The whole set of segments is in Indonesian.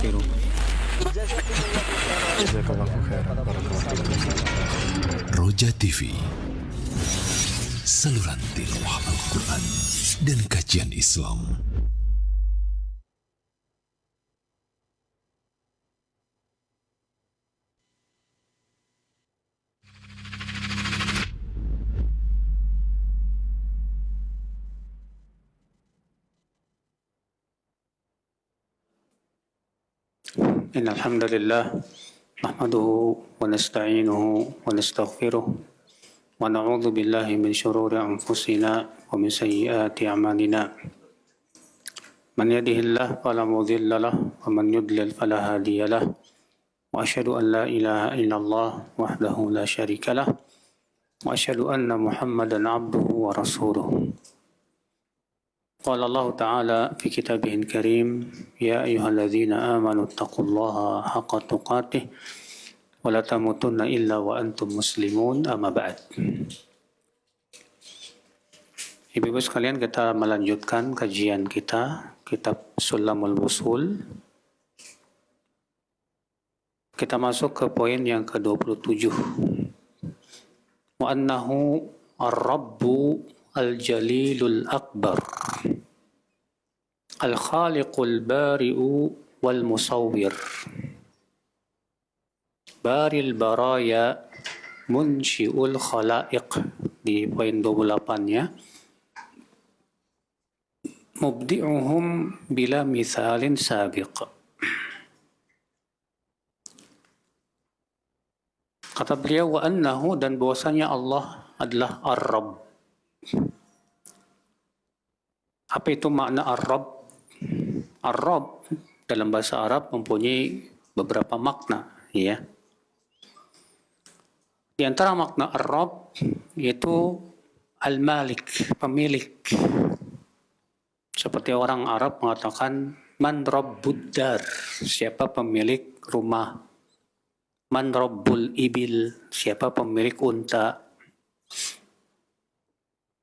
ونستغفره. Jazakallahu khairan. Barakallahu fiik. Roja TV, saluran tilawah Al-Quran dan kajian Islam. إن الحمد لله نحمده ونستعينه ونستغفره ونعوذ بالله من شرور أنفسنا ومن سيئات أعمالنا من يهده الله فلا مضل له ومن يضلل فلا هادي له وأشهد أن لا إله إلا الله وحده لا شريك له وأشهد أن محمدا عبده ورسوله. قال الله تعالى في كتابه الكريم يا أيها الذين آمنوا اتقوا الله حق تقاته ولا تموتن إلا وأنتم مسلمون أما بعد. Ibu-ibu sekalian, kita melanjutkan kajian kita kitab Sulamul Wusul. Kita masuk ke poin yang ke-27. Wa annahu ar-rabbu al-jalilul akbar al-khaliqul bari'u wal musawwir baril baraya munsyi'ul khalaiq. Di poin 28-nya, mubdi'uhum bila mithalin sabiq. Kata beliau, wa annahu, dan bahwasanya Allah adalah ar-rabb. Apa itu makna ar-rabb? Ar-rabb dalam bahasa Arab mempunyai beberapa makna, ya. Di antara makna ar-rabb yaitu al-malik, pemilik. Seperti orang Arab mengatakan man rabbud dar, siapa pemilik rumah. Man rabbul ibil, siapa pemilik unta.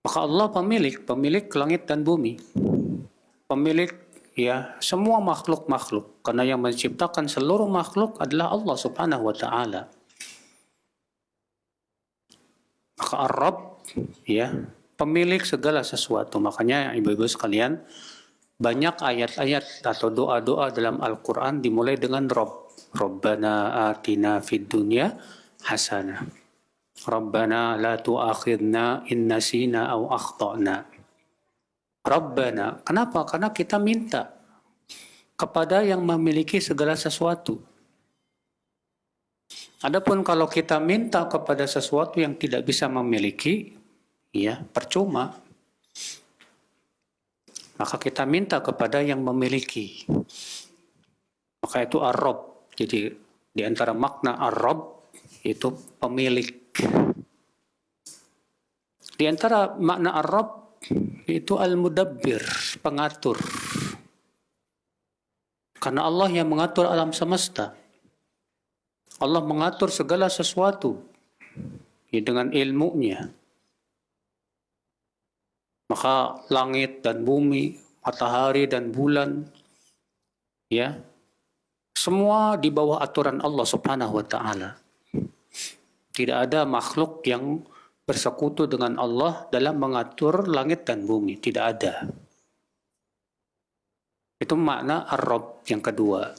Maka Allah pemilik langit dan bumi. Pemilik, ya, semua makhluk-makhluk. Karena yang menciptakan seluruh makhluk adalah Allah Subhanahu wa taala. Maka Ar-Rabb, ya, pemilik segala sesuatu. Makanya ibu-ibu sekalian, banyak ayat-ayat atau doa-doa dalam Al-Qur'an dimulai dengan Rabb. Rabbana atina fid dunya hasanah. Rabbana la tu'akhidna in nasina aw akhtana. Rabbana, kenapa? Karena kita minta kepada yang memiliki segala sesuatu. Adapun kalau kita minta kepada sesuatu yang tidak bisa memiliki, ya, percuma. Maka kita minta kepada yang memiliki. Maka itu Ar-Rabb. Jadi di antara makna Ar-Rabb itu pemilik. Di antara makna Ar-Rabb itu Al-Mudabbir, pengatur. Karena Allah yang mengatur alam semesta. Allah mengatur segala sesuatu, ya, dengan ilmunya. Maka langit dan bumi, matahari dan bulan, ya, semua di bawah aturan Allah Subhanahu wa taala. Tidak ada makhluk yang bersekutu dengan Allah dalam mengatur langit dan bumi, tidak ada. Itu makna Ar-Rabb yang kedua.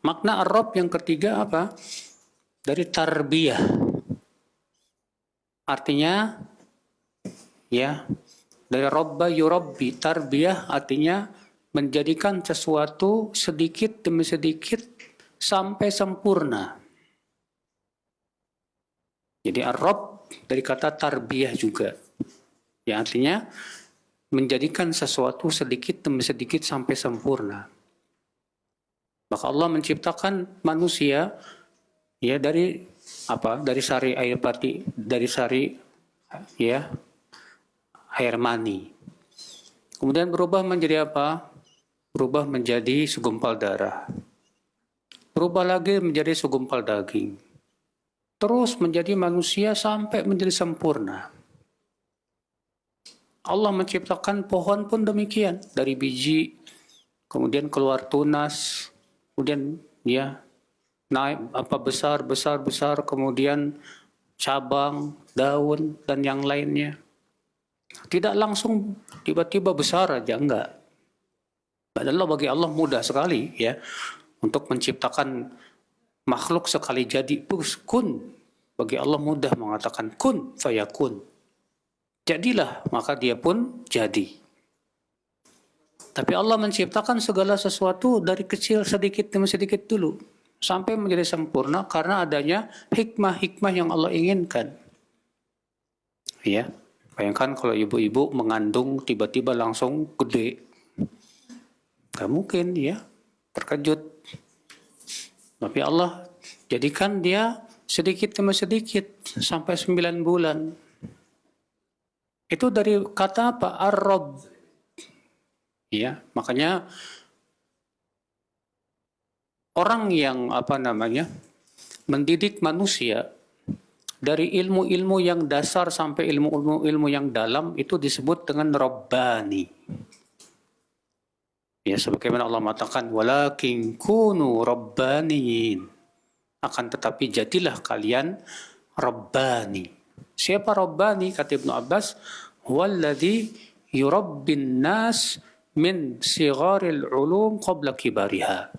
Makna Ar-Rabb yang ketiga apa? Dari tarbiyah. Artinya, ya, dari Rabba yurabbi. Tarbiyah artinya menjadikan sesuatu sedikit demi sedikit sampai sempurna. Jadi Ar-Rabb dari kata tarbiyah juga. Ya, artinya menjadikan sesuatu sedikit demi sedikit sampai sempurna. Maka Allah menciptakan manusia, ya, dari apa? Dari sari air pati, dari sari, ya, air mani. Kemudian berubah menjadi apa? Berubah menjadi segumpal darah. Berubah lagi menjadi segumpal daging. Terus menjadi manusia sampai menjadi sempurna. Allah menciptakan pohon pun demikian. Dari biji kemudian keluar tunas, kemudian ya naik besar, kemudian cabang, daun dan yang lainnya. Tidak langsung tiba-tiba besar aja, enggak. Padahal bagi Allah mudah sekali ya untuk menciptakan makhluk sekali jadi. Kun, bagi Allah mudah mengatakan kun fayakun. Jadilah, maka dia pun jadi. Tapi Allah menciptakan segala sesuatu dari kecil sedikit demi sedikit dulu sampai menjadi sempurna karena adanya hikmah-hikmah yang Allah inginkan. Ya, bayangkan kalau ibu-ibu mengandung tiba-tiba langsung gede, gak mungkin ya, terkejut. Tapi Allah jadikan dia sedikit demi sedikit sampai 9 bulan. Itu dari kata apa? Ar-Rabb. Ya, makanya orang yang mendidik manusia dari ilmu-ilmu yang dasar sampai ilmu-ilmu yang dalam itu disebut dengan Rabbani. Ya, sebagaimana Allah mengatakan walakin kunu rabbaniyin. Akan tetapi jadilah kalian Rabbani. Siapa Rabbani? Kata Ibnu Abbas, walladzi yurabbin nas min sigharil ulum qabla kibariha.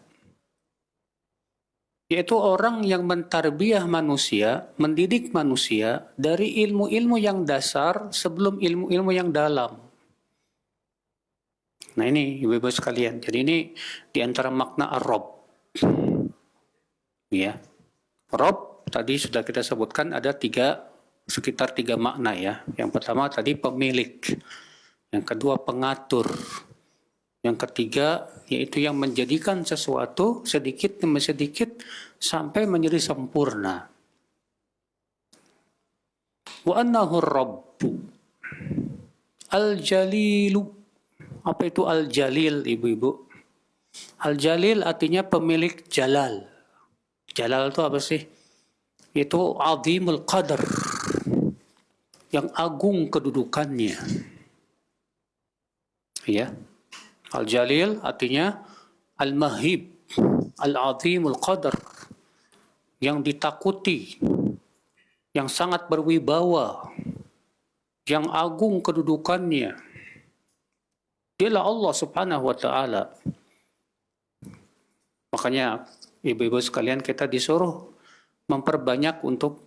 Yaitu orang yang mentarbiyah manusia, mendidik manusia dari ilmu-ilmu yang dasar sebelum ilmu-ilmu yang dalam. Nah ini ibu-ibu sekalian, jadi ini diantara makna ar-Rabb. Ya, Rabb tadi sudah kita sebutkan ada sekitar tiga makna ya. Yang pertama tadi pemilik, yang kedua pengatur, yang ketiga yaitu yang menjadikan sesuatu sedikit demi sedikit sampai menjadi sempurna. Wa annahu rabbu al-jalilu. Apa itu al-jalil ibu-ibu? Al-jalil artinya pemilik jalal. Jalal itu apa sih? Itu azimul qadar, yang agung kedudukannya. Ya. Al-jalil artinya al-mahib, al-azimul qadar, yang ditakuti, yang sangat berwibawa, yang agung kedudukannya. Dialah Allah Subhanahu wa taala. Makanya ibu-ibu sekalian kita disuruh memperbanyak untuk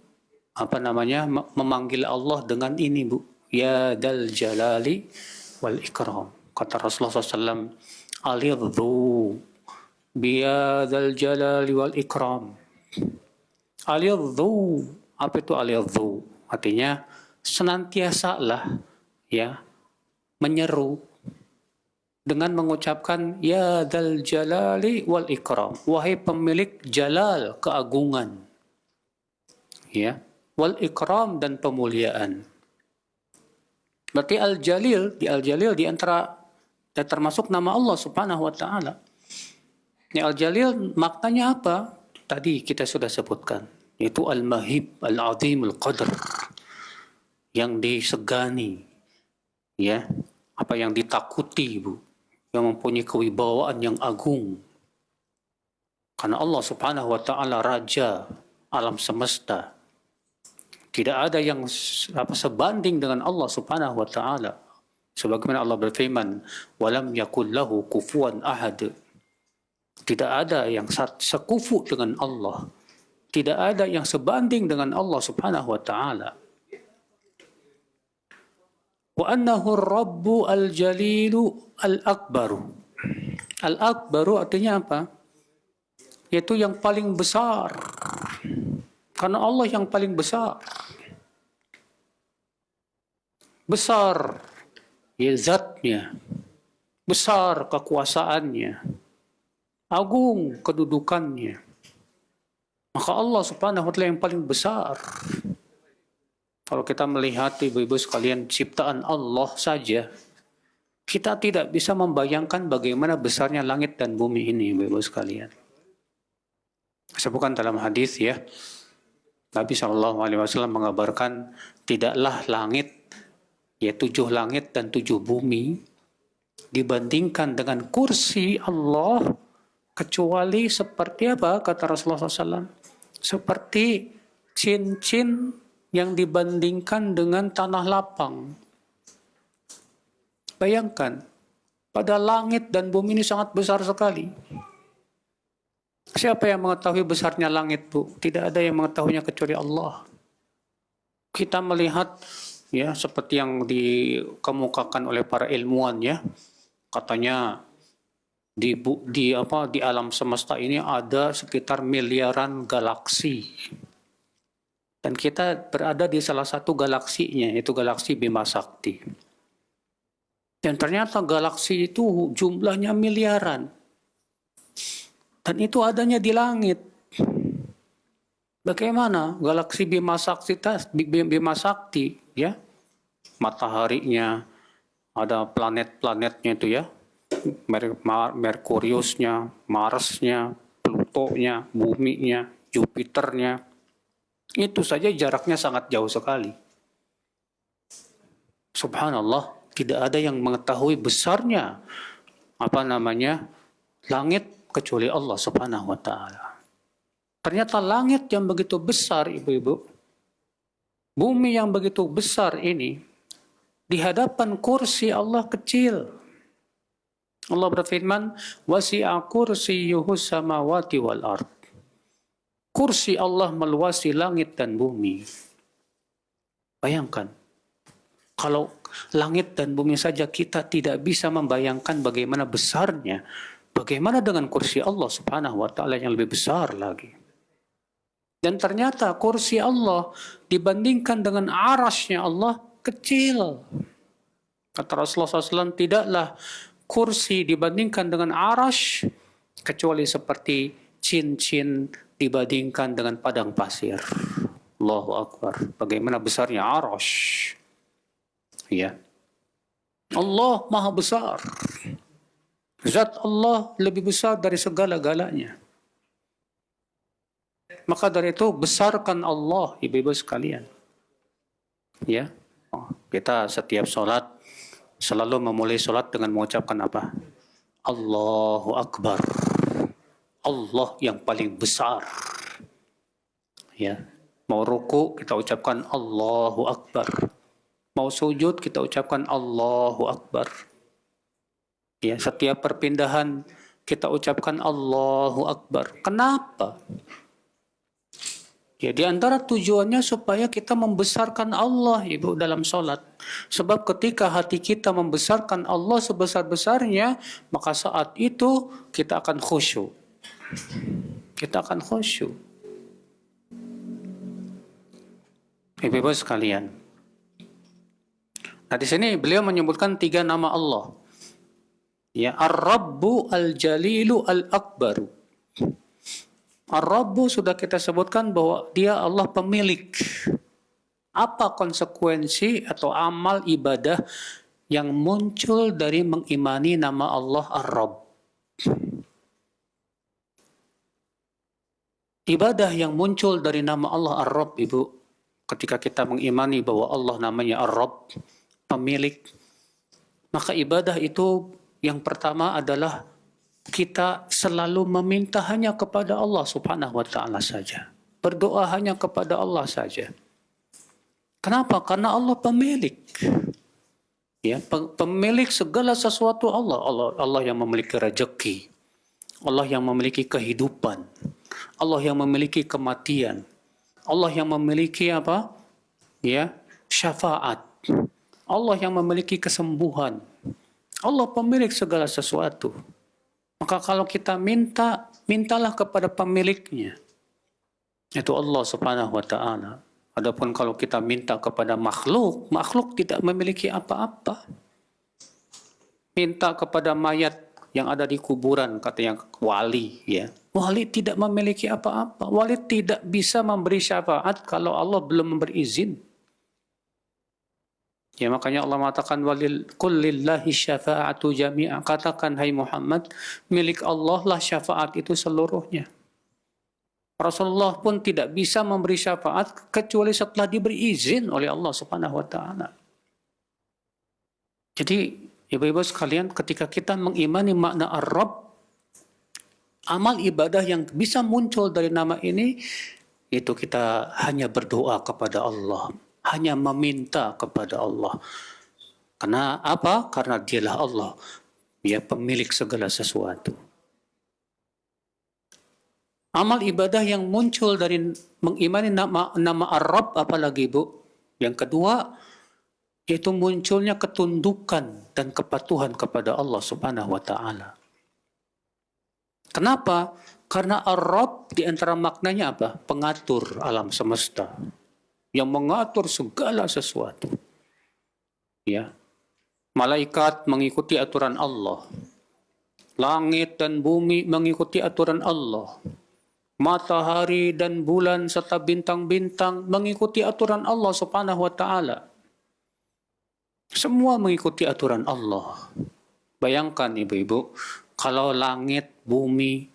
memanggil Allah dengan ini, Bu. Ya dal jalali wal ikram. Kata Rasulullah SAW, alidhu biyadal jalali wal ikram. Alidhu, apa itu alidhu? Artinya senantiasalah ya menyeru dengan mengucapkan ya dal jalali wal ikram. Wahai pemilik jalal, keagungan. Ya, wal ikram dan pemuliaan. Berarti al-jalil di antara dan termasuk nama Allah Subhanahu wa taala. Al-jalil maknanya apa? Tadi kita sudah sebutkan, yaitu al-mahib, al-azimul qadar, yang disegani, ya, apa yang ditakuti, Bu, yang mempunyai kewibawaan yang agung. Karena Allah Subhanahu wa taala raja alam semesta. Tidak ada yang sebanding dengan Allah Subhanahu wa taala. Sebagaimana Allah berfirman, walam yakul lahu kufuwan ahad. Tidak ada yang sekufu dengan Allah. Tidak ada yang sebanding dengan Allah Subhanahu wa taala. Wa annahu ar-rabbu al-jalilu al-akbaru. Al-akbaru artinya apa? Yaitu yang paling besar. Karena Allah yang paling besar. Besar ya zatnya, besar kekuasaannya, agung kedudukannya. Maka Allah Subhanahu wa taala yang paling besar. Kalau kita melihat ibu-ibu sekalian ciptaan Allah saja, kita tidak bisa membayangkan bagaimana besarnya langit dan bumi ini, ibu-ibu sekalian. Sebutkan dalam hadis ya, Nabi SAW mengabarkan tidaklah langit, ya 7 langit dan 7 bumi dibandingkan dengan kursi Allah, kecuali seperti apa kata Rasulullah SAW? Seperti cincin yang dibandingkan dengan tanah lapang. Bayangkan, pada langit dan bumi ini sangat besar sekali. Siapa yang mengetahui besarnya langit, Bu? Tidak ada yang mengetahuinya kecuali Allah. Kita melihat ya seperti yang dikemukakan oleh para ilmuwan ya. Katanya di alam semesta ini ada sekitar miliaran galaksi. Dan kita berada di salah satu galaksinya, yaitu galaksi Bima Sakti. Dan ternyata galaksi itu jumlahnya miliaran. Dan itu adanya di langit. Bagaimana galaksi Bima Sakti ya? Mataharinya, ada planet-planetnya itu ya. Merkuriusnya, Marsnya, Plutonya, Buminya, Jupiternya. Itu saja jaraknya sangat jauh sekali. Subhanallah, tidak ada yang mengetahui besarnya langit kecuali Allah Subhanahu wa taala. Ternyata langit yang begitu besar, Ibu-ibu, bumi yang begitu besar ini, di hadapan kursi Allah kecil. Allah berfirman, wasi'a kursiyyuhu samawati wal ard. Kursi Allah meluasi langit dan bumi. Bayangkan, kalau langit dan bumi saja kita tidak bisa membayangkan bagaimana besarnya, bagaimana dengan kursi Allah Subhanahu wa taala yang lebih besar lagi. Dan ternyata kursi Allah dibandingkan dengan arasy-Nya Allah kecil. Kata Rasulullah SAW, tidaklah kursi dibandingkan dengan arasy kecuali seperti cincin dibandingkan dengan padang pasir. Allahu Akbar. Bagaimana besarnya arasy. Ya. Allah Maha Besar. Zat Allah lebih besar dari segala-galanya. Maka dari itu besarkan Allah, ibu-ibu sekalian. Ya. Kita setiap sholat selalu memulai sholat dengan mengucapkan apa? Allahu Akbar. Allah yang paling besar. Ya. Mau ruku kita ucapkan Allahu Akbar. Mau sujud kita ucapkan Allahu Akbar. Ya, setiap perpindahan kita ucapkan Allahu Akbar. Kenapa? Ya, di antara tujuannya supaya kita membesarkan Allah, Ibu, dalam sholat. Sebab ketika hati kita membesarkan Allah sebesar-besarnya, maka saat itu kita akan khusyuk. Kita akan khusyuk. Ibu-ibu sekalian. Nah, di sini beliau menyebutkan 3 nama Allah. Ya, Ar-Rabbu Al-Jalilu Al-Akbaru. Ar-Rabbu sudah kita sebutkan bahwa dia Allah pemilik. Apa konsekuensi atau amal ibadah yang muncul dari mengimani nama Allah Ar-Rabb? Ibadah yang muncul dari nama Allah Ar-Rabb, Ibu, ketika kita mengimani bahwa Allah namanya Ar-Rabb, pemilik, maka ibadah itu yang pertama adalah kita selalu meminta hanya kepada Allah Subhanahu wa taala saja. Berdoa hanya kepada Allah saja. Kenapa? Karena Allah pemilik. Ya, pemilik segala sesuatu Allah yang memiliki rezeki. Allah yang memiliki kehidupan. Allah yang memiliki kematian. Allah yang memiliki apa? Ya, syafaat. Allah yang memiliki kesembuhan. Allah pemilik segala sesuatu. Maka kalau kita minta, mintalah kepada pemiliknya. Itu Allah Subhanahu wa taala. Adapun kalau kita minta kepada makhluk, makhluk tidak memiliki apa-apa. Minta kepada mayat yang ada di kuburan, katanya wali, ya. Wali tidak memiliki apa-apa. Wali tidak bisa memberi syafaat kalau Allah belum memberi izin. Ya, makanya Allah mengatakan qul lillahi syafa'atu jami'a. Katakan hai Muhammad, milik Allah lah syafaat itu seluruhnya. Rasulullah pun tidak bisa memberi syafaat kecuali setelah diberi izin oleh Allah Subhanahu wa taala. Jadi Ibu-ibu sekalian, ketika kita mengimani makna Ar-Rabb, amal ibadah yang bisa muncul dari nama ini, itu kita hanya berdoa kepada Allah, hanya meminta kepada Allah. Karena apa? Karena dialah Allah, Dia pemilik segala sesuatu. Amal ibadah yang muncul dari mengimani nama Ar-Rabb, apalagi Bu? Yang kedua, yaitu munculnya ketundukan dan kepatuhan kepada Allah Subhanahu wa Ta'ala. Kenapa? Karena Ar-Rabb di antara maknanya apa? Pengatur alam semesta, yang mengatur segala sesuatu. Ya. Malaikat mengikuti aturan Allah. Langit dan bumi mengikuti aturan Allah. Matahari dan bulan serta bintang-bintang mengikuti aturan Allah Subhanahu wa Ta'ala. Semua mengikuti aturan Allah. Bayangkan ibu-ibu, kalau langit, bumi,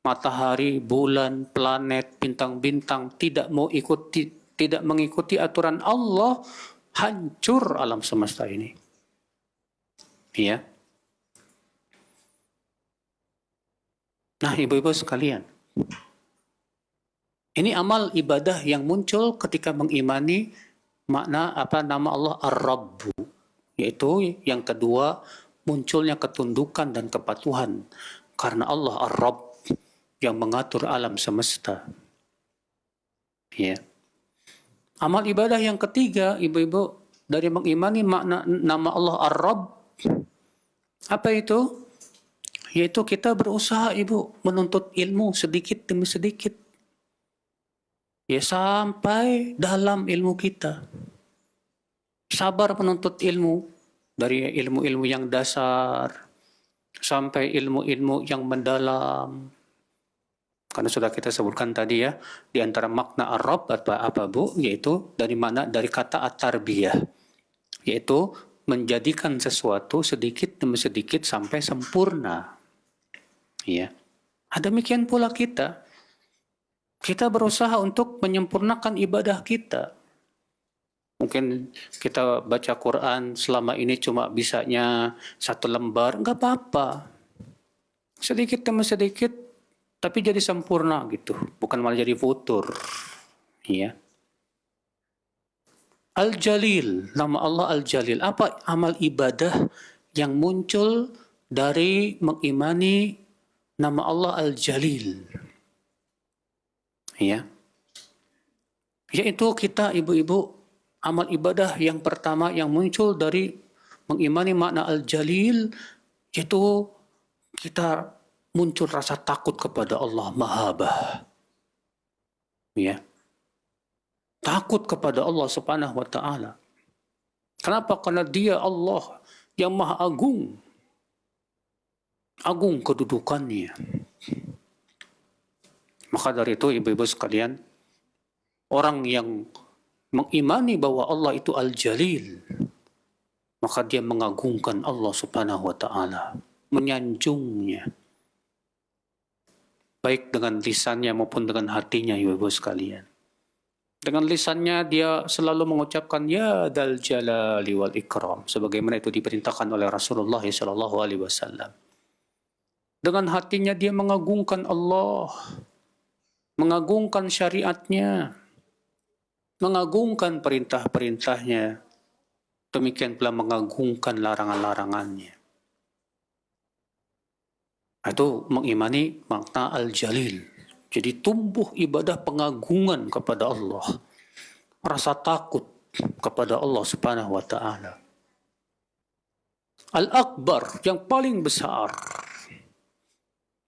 matahari, bulan, planet, bintang-bintang tidak mengikuti aturan Allah, hancur alam semesta ini. Ya. Nah, ibu-ibu sekalian, ini amal ibadah yang muncul ketika mengimani makna nama Allah Ar-Rabb, yaitu yang kedua, munculnya ketundukan dan kepatuhan karena Allah Ar-Rabb yang mengatur alam semesta. Ya. Amal ibadah yang ketiga, ibu-ibu, dari mengimani makna nama Allah Ar-Rabb, apa itu? Yaitu kita berusaha, ibu, menuntut ilmu sedikit demi sedikit. Ya, sampai dalam ilmu kita. Sabar menuntut ilmu, dari ilmu-ilmu yang dasar sampai ilmu-ilmu yang mendalam. Karena sudah kita sebutkan tadi ya, di antara makna Ar-Rabb apa Bu? Yaitu dari kata at-tarbiyah, yaitu menjadikan sesuatu sedikit demi sedikit sampai sempurna. Ya. Demikian pula kita. Kita berusaha untuk menyempurnakan ibadah kita. Mungkin kita baca Quran selama ini cuma bisanya 1 lembar, nggak apa-apa. Sedikit demi sedikit, tapi jadi sempurna gitu. Bukan malah jadi futur. Ya. Al-Jalil, nama Allah Al-Jalil. Apa amal ibadah yang muncul dari mengimani nama Allah Al-Jalil? Ya. Yaitu kita ibu-ibu, amal ibadah yang pertama yang muncul dari mengimani makna Al-Jalil, yaitu kita muncul rasa takut kepada Allah, mahabbah. Ya. Takut kepada Allah Subhanahu wa Ta'ala. Kenapa? Karena Dia Allah yang Maha Agung. Agung kedudukannya. Maka dari itu ibu-ibu sekalian, orang yang mengimani bahwa Allah itu Al-Jalil, maka dia mengagungkan Allah Subhanahu wa Ta'ala, menyanjungnya, baik dengan lisannya maupun dengan hatinya, ibu-ibu sekalian. Dengan lisannya dia selalu mengucapkan ya Dzal Jalali wal Ikram, sebagaimana itu diperintahkan oleh Rasulullah SAW. Dengan hatinya dia mengagungkan Allah, mengagungkan syariatnya, mengagungkan perintah-perintahnya, demikian pula mengagungkan larangan-larangannya. Itu mengimani makna Al-Jalil. Jadi tumbuh ibadah pengagungan kepada Allah, rasa takut kepada Allah Subhanahu wa Ta'ala. Al-Akbar, yang paling besar.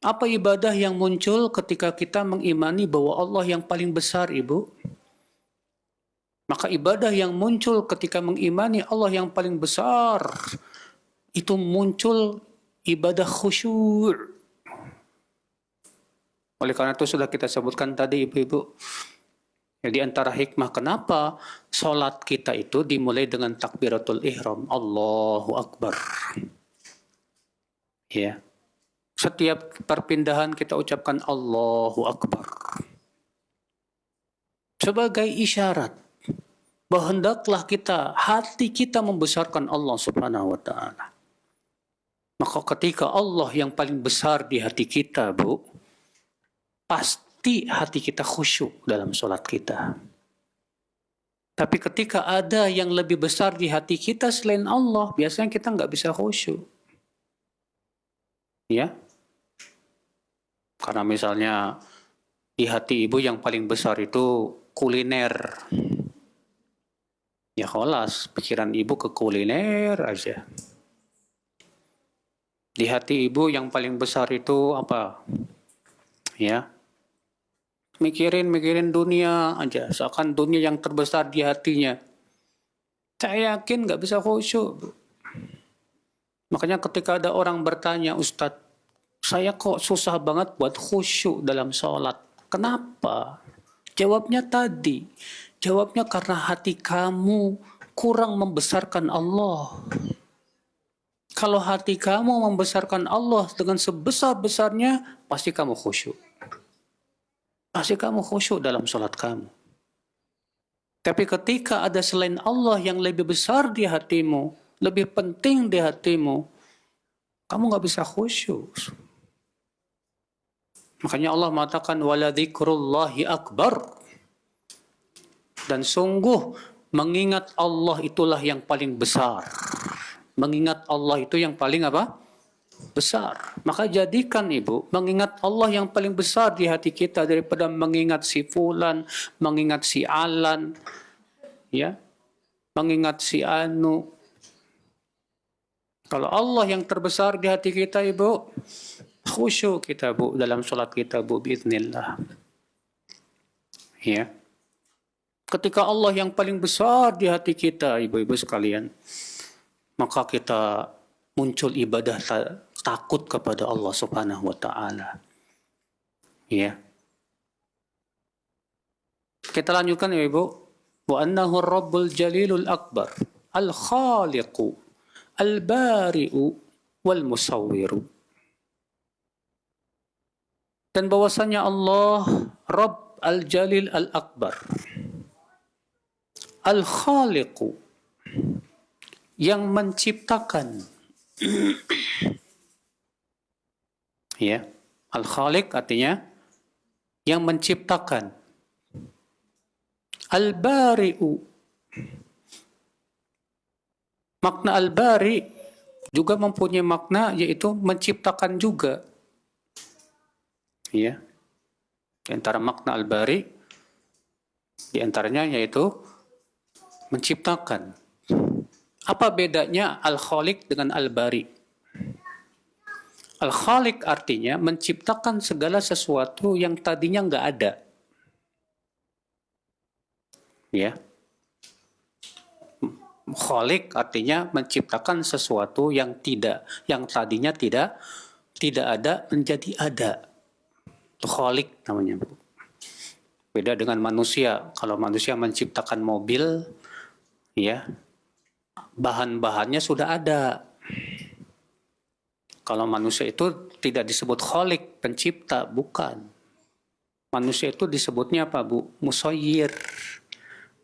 Apa ibadah yang muncul ketika kita mengimani bahwa Allah yang paling besar, ibu? Maka ibadah yang muncul ketika mengimani Allah yang paling besar, itu muncul ibadah khusyuk. Oleh karena itu sudah kita sebutkan tadi ibu-ibu. Di antara hikmah kenapa sholat kita itu dimulai dengan takbiratul ihram, Allahu Akbar. Ya. Setiap perpindahan kita ucapkan Allahu Akbar. Sebagai isyarat bahwa hendaklah hati kita membesarkan Allah Subhanahu wa Ta'ala. Maka ketika Allah yang paling besar di hati kita, Bu, pasti hati kita khusyuk dalam sholat kita. Tapi ketika ada yang lebih besar di hati kita selain Allah, biasanya kita nggak bisa khusyuk. Ya, karena misalnya di hati ibu yang paling besar itu kuliner. Ya kholas, pikiran ibu ke kuliner aja. Di hati ibu yang paling besar itu apa? Ya, mikirin dunia aja. Seakan dunia yang terbesar di hatinya. Saya yakin nggak bisa khusyuk. Makanya ketika ada orang bertanya, Ustadz, saya kok susah banget buat khusyuk dalam sholat. Kenapa? Jawabnya tadi. Jawabnya karena hati kamu kurang membesarkan Allah. Kalau hati kamu membesarkan Allah dengan sebesar-besarnya, pasti kamu khusyuk. Pasti kamu khusyuk dalam sholat kamu. Tapi ketika ada selain Allah yang lebih besar di hatimu, lebih penting di hatimu, kamu nggak bisa khusyuk. Makanya Allah mengatakan, wala dzikrullahi akbar. Dan sungguh, mengingat Allah itulah yang paling besar. Mengingat Allah itu yang paling apa? Besar. Maka jadikan ibu, mengingat Allah yang paling besar di hati kita daripada mengingat si fulan, mengingat si alan, ya, mengingat si anu. Kalau Allah yang terbesar di hati kita ibu, khusyuk kita bu dalam sholat kita bu, biiznillah. Ya. Ketika Allah yang paling besar di hati kita ibu-ibu sekalian, maka kita muncul ibadah takut kepada Allah Subhanahu wa taala. Ya. Kita lanjutkan ya Ibu. Wa annahu rabbul jalilul akbar, al-khaliqu, al-bari'u, wal musawwiru. Dan bahwasanya Allah Rabb al-Jalil al-Akbar, al-Khaliqu, yang menciptakan. Ya, al-Khaliq artinya yang menciptakan. Al-Bari'u, makna al-Bari juga mempunyai makna yaitu menciptakan juga. Ya, di antara makna al-Bari di antaranya yaitu menciptakan. Apa bedanya Al-Khaliq dengan Al-Bari? Al-Khaliq artinya menciptakan segala sesuatu yang tadinya nggak ada. Ya. Khaliq artinya menciptakan sesuatu yang tadinya tidak ada menjadi ada. Itu Khaliq namanya, Bu. Beda dengan manusia. Kalau manusia menciptakan mobil, ya, bahan-bahannya sudah ada. Kalau manusia itu tidak disebut khaliq, pencipta, bukan. Manusia itu disebutnya apa, Bu? Musayyir.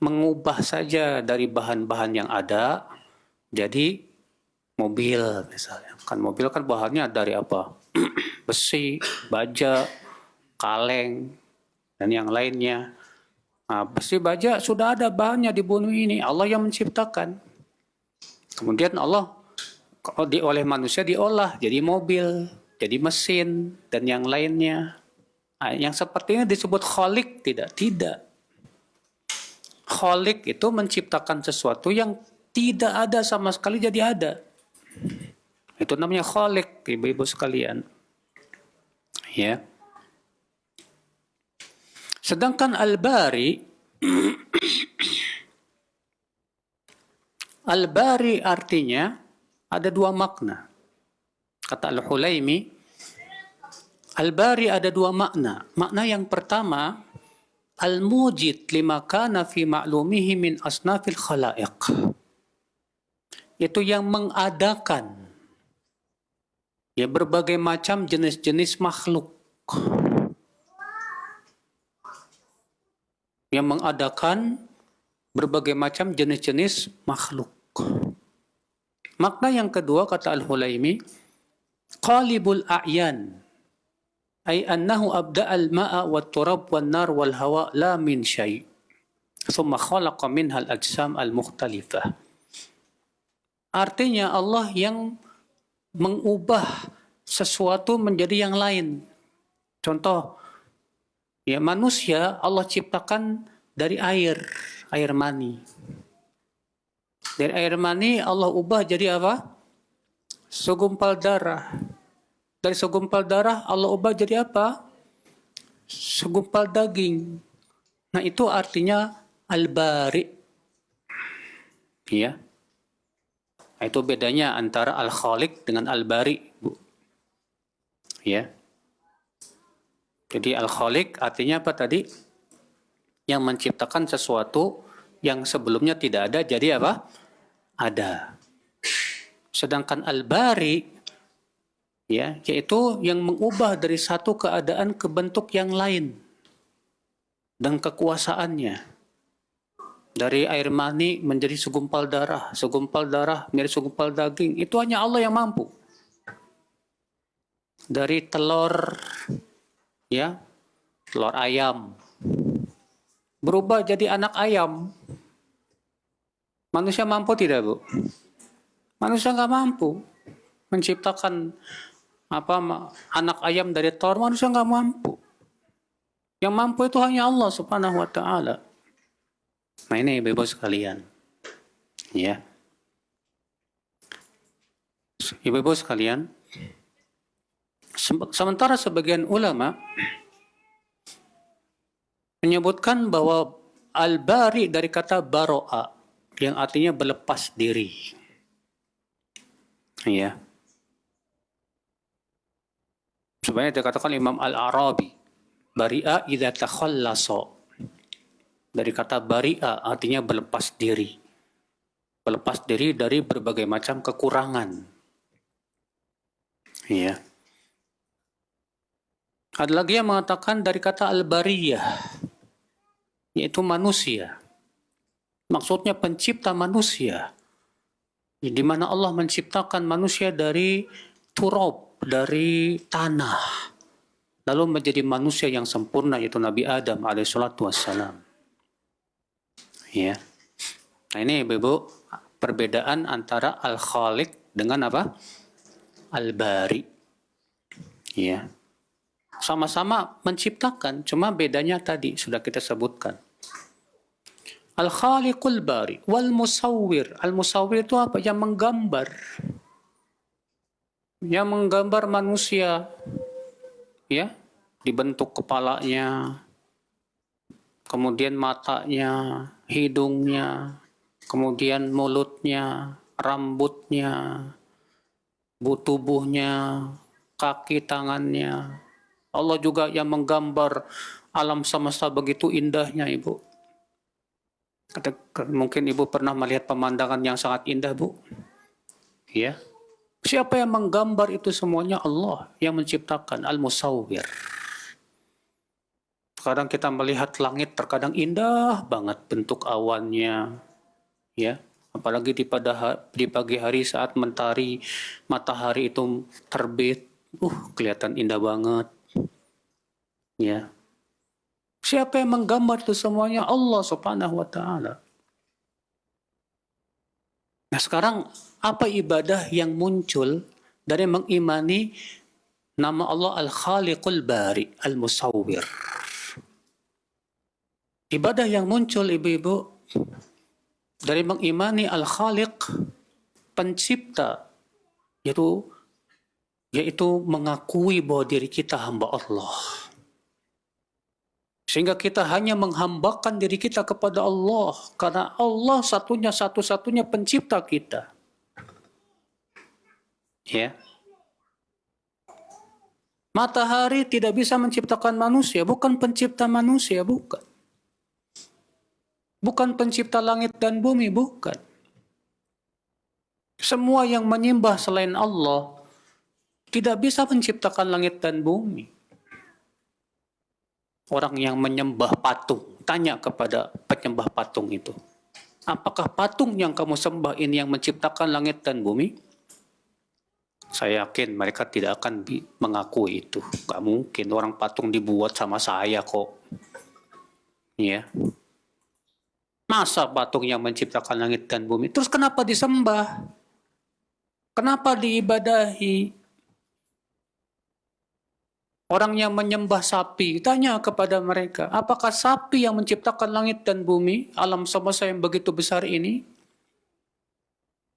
Mengubah saja dari bahan-bahan yang ada jadi mobil misalnya. Kan mobil kan bahannya dari apa? Besi, baja, kaleng, dan yang lainnya. Nah, besi baja sudah ada bahannya di bumi ini. Allah yang menciptakan. Kemudian Allah oleh manusia diolah jadi mobil, jadi mesin, dan yang lainnya. Nah, yang seperti ini disebut khaliq tidak? Tidak. Khaliq itu menciptakan sesuatu yang tidak ada sama sekali jadi ada. Itu namanya khaliq, ibu-ibu sekalian. Ya. Sedangkan al-bari, al-bari artinya ada dua makna. Kata Al-Hulaimi, al-bari ada dua makna. Makna yang pertama, al-mujid lima kana fi ma'lumihi min asnafil khalaiq. Itu yang mengadakan ya berbagai macam jenis-jenis makhluk. Yang mengadakan berbagai macam jenis-jenis makhluk. Makna yang kedua kata Al-Hulaimi, qalibul a'yan, ay annahu abda'al ma'a wat turab wan nar wal hawa la min syai'. Thumma khalaqa minhal ajsam al-mukhtalifah. Artinya Allah yang mengubah sesuatu menjadi yang lain. Contoh, ya manusia Allah ciptakan dari air mani. Dari air mani Allah ubah jadi apa? Segumpal darah. Dari segumpal darah Allah ubah jadi apa? Segumpal daging. Nah itu artinya al-bari. Ya. Nah, itu bedanya antara al-khaliq dengan al-bari, Bu. Ya. Jadi al-khaliq artinya apa tadi? Yang menciptakan sesuatu yang sebelumnya tidak ada jadi apa? Ada. Sedangkan al-bari ya, yaitu yang mengubah dari satu keadaan ke bentuk yang lain dan kekuasaannya. Dari air mani menjadi segumpal darah menjadi segumpal daging, itu hanya Allah yang mampu. Dari telur, ya, telur ayam berubah jadi anak ayam. Manusia mampu tidak, Bu? Manusia nggak mampu menciptakan anak ayam dari telur. Manusia nggak mampu. Yang mampu itu hanya Allah Subhanahu wa Ta'ala. Nah ini Ibu sekalian, ya. Ibu sekalian, sementara sebagian ulama menyebutkan bahwa al-bari dari kata baro'a yang artinya berlepas diri, ya. Sebenarnya dikatakan Imam Al-Arabi, bari'a idza takhallasa. Dari kata bari'a artinya berlepas diri. Berlepas diri dari berbagai macam kekurangan. Ya. Ada lagi yang mengatakan dari kata al-bariyah, yaitu manusia. Maksudnya pencipta manusia. Di mana Allah menciptakan manusia dari turab, dari tanah. Lalu menjadi manusia yang sempurna, yaitu Nabi Adam alaihissalatu wassalam. Ya. Nah ini Ibu, perbedaan antara al-khaliq dengan apa? Al-bari. Ya. Sama-sama menciptakan, cuma bedanya tadi sudah kita sebutkan. Al-khaliqul bari wal musawwir. Al-musawwir itu apa? Yang menggambar. Yang menggambar manusia. Ya, dibentuk kepalanya, kemudian matanya, hidungnya, kemudian mulutnya, rambutnya, tubuhnya, kaki tangannya. Allah juga yang menggambar alam semesta begitu indahnya, Ibu. Mungkin Ibu pernah melihat pemandangan yang sangat indah, Bu. Ya. Siapa yang menggambar itu semuanya? Allah yang menciptakan, al-musawwir. Kadang kita melihat langit terkadang indah banget bentuk awannya, ya. Apalagi di pagi hari saat matahari itu terbit, kelihatan indah banget, ya. Siapa yang menggambar itu semuanya? Allah Subhanahu wa Ta'ala. Nah sekarang apa ibadah yang muncul dari mengimani nama Allah Al-Khaliqul Bari, Al-Musawwir? Ibadah yang muncul, ibu-ibu, dari mengimani Al-Khaliq, pencipta, yaitu mengakui bahwa diri kita hamba Allah. Sehingga kita hanya menghambakan diri kita kepada Allah, karena Allah satu-satunya pencipta kita. Ya. Matahari tidak bisa menciptakan manusia, bukan pencipta manusia, bukan. Bukan pencipta langit dan bumi, bukan. Semua yang menyembah selain Allah tidak bisa menciptakan langit dan bumi. Orang yang menyembah patung, tanya kepada penyembah patung itu, apakah patung yang kamu sembah ini yang menciptakan langit dan bumi? Saya yakin mereka tidak akan mengakui itu. Gak mungkin orang patung dibuat sama saya kok. Ya. Masa patung yang menciptakan langit dan bumi? Terus kenapa disembah? Kenapa diibadahi? Orang yang menyembah sapi, tanya kepada mereka, apakah sapi yang menciptakan langit dan bumi, alam semesta yang begitu besar ini?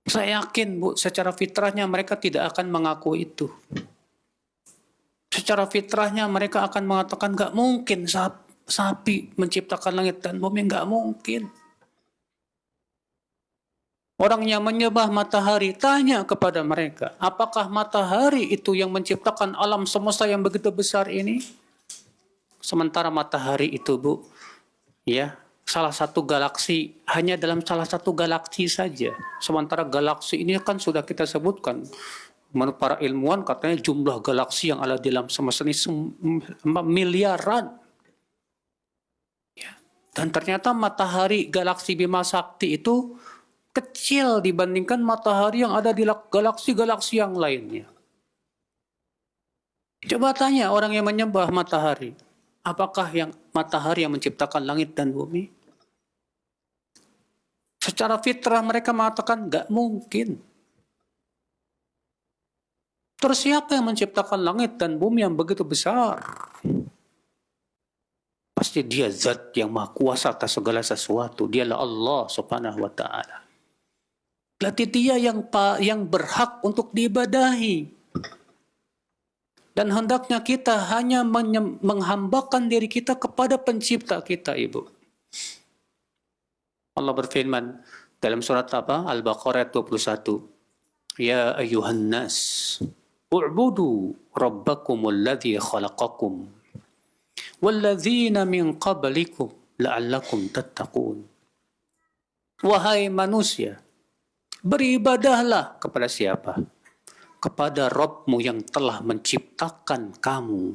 Saya yakin, Bu, secara fitrahnya mereka tidak akan mengaku itu. Secara fitrahnya mereka akan mengatakan, nggak mungkin sapi menciptakan langit dan bumi, nggak mungkin. Orang yang menyembah matahari, tanya kepada mereka, apakah matahari itu yang menciptakan alam semesta yang begitu besar ini? Sementara matahari itu, Bu, ya, salah satu galaksi, hanya dalam salah satu galaksi saja. Sementara galaksi ini kan sudah kita sebutkan. Menurut para ilmuwan katanya jumlah galaksi yang ada di dalam semesta ini miliaran. Ya. Dan ternyata matahari galaksi Bima Sakti itu kecil dibandingkan matahari yang ada di galaksi-galaksi yang lainnya. Coba tanya orang yang menyembah matahari. Apakah yang matahari yang menciptakan langit dan bumi? Secara fitrah mereka mengatakan nggak mungkin. Terus siapa yang menciptakan langit dan bumi yang begitu besar? Pasti dia zat yang maha kuasa atas segala sesuatu. Dialah Allah subhanahu wa ta'ala. Berarti dia yang berhak untuk diibadahi. Dan hendaknya kita hanya menghambakan diri kita kepada pencipta kita, Ibu. Allah berfirman dalam surat apa? Al-Baqarah 21. Ya ayuhan nas, u'budu rabbakumul ladzi khalaqakum walladzina min qablikum la'allakum tattaqun. Wahai manusia, beribadahlah kepada siapa? Kepada Rabbmu yang telah menciptakan kamu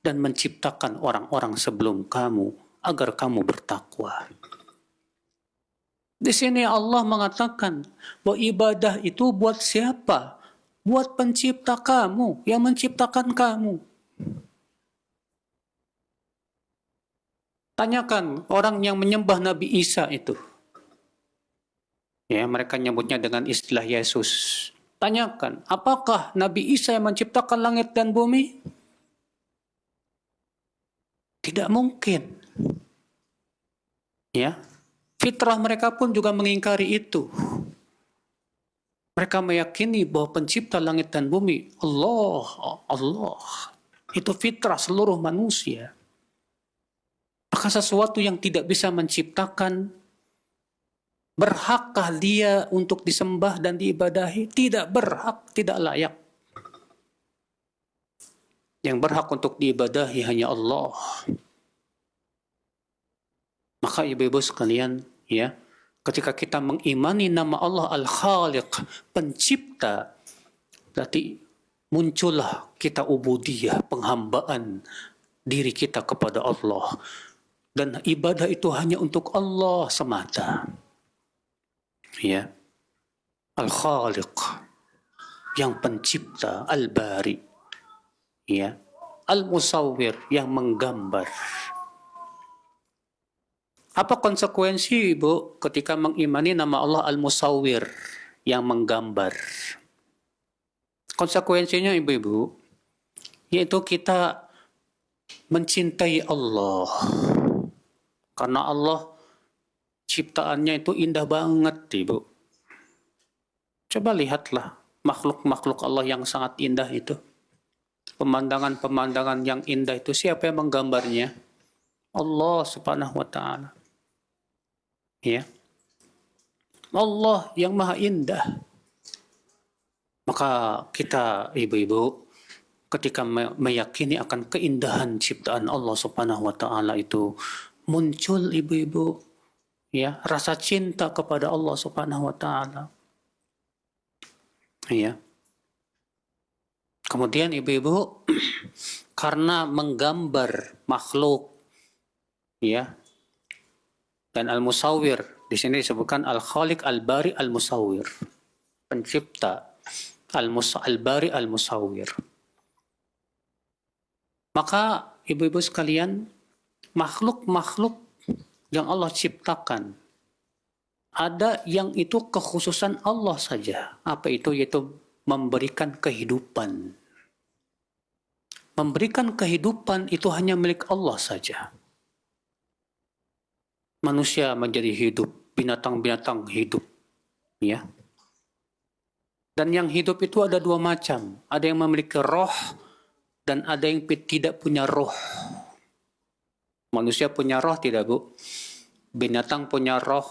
dan menciptakan orang-orang sebelum kamu agar kamu bertakwa. Di sini Allah mengatakan bahwa ibadah itu buat siapa? Buat pencipta kamu, yang menciptakan kamu. Tanyakan orang yang menyembah Nabi Isa itu. Ya, mereka nyebutnya dengan istilah Yesus. Tanyakan, apakah Nabi Isa yang menciptakan langit dan bumi? Tidak mungkin. Ya, fitrah mereka pun juga mengingkari itu. Mereka meyakini bahwa pencipta langit dan bumi, Allah. Itu fitrah seluruh manusia. Maka sesuatu yang tidak bisa menciptakan, berhakkah dia untuk disembah dan diibadahi? Tidak berhak, tidak layak. Yang berhak untuk diibadahi hanya Allah. Maka ibu-ibu sekalian, ya, ketika kita mengimani nama Allah Al-Khaliq, pencipta, berarti muncullah kita ubudiyah, penghambaan diri kita kepada Allah. Dan ibadah itu hanya untuk Allah semata. Ya, Al-Khaliq, yang pencipta, Al-Bari, ya, Al-Musawwir, yang menggambar. Apa konsekuensi, Ibu, ketika mengimani nama Allah Al-Musawwir, yang menggambar? Konsekuensinya, Ibu-ibu, yaitu kita mencintai Allah. Karena Allah ciptaannya itu indah banget, Ibu. Coba lihatlah makhluk-makhluk Allah yang sangat indah itu. Pemandangan-pemandangan yang indah itu, siapa yang menggambarnya? Allah subhanahu wa ta'ala. Ya. Allah yang maha indah. Maka kita, ibu-ibu, ketika meyakini akan keindahan ciptaan Allah subhanahu wa ta'ala itu, muncul, ibu-ibu, ya, rasa cinta kepada Allah subhanahu wa ta'ala. Ya. Kemudian ibu-ibu, karena menggambar makhluk, ya, dan Al-Musawwir, di sini disebutkan Al-Khaliq Al-Bari Al-Musawwir, pencipta. Al-Bari Al-Musawwir. Maka ibu-ibu sekalian, makhluk-makhluk yang Allah ciptakan, ada yang itu kekhususan Allah saja. Apa itu? Yaitu memberikan kehidupan. Memberikan kehidupan itu hanya milik Allah saja. Manusia menjadi hidup, binatang-binatang hidup, ya. Dan yang hidup itu ada dua macam. Ada yang memiliki roh dan ada yang tidak punya roh. Manusia punya roh tidak, Bu? Binatang punya roh.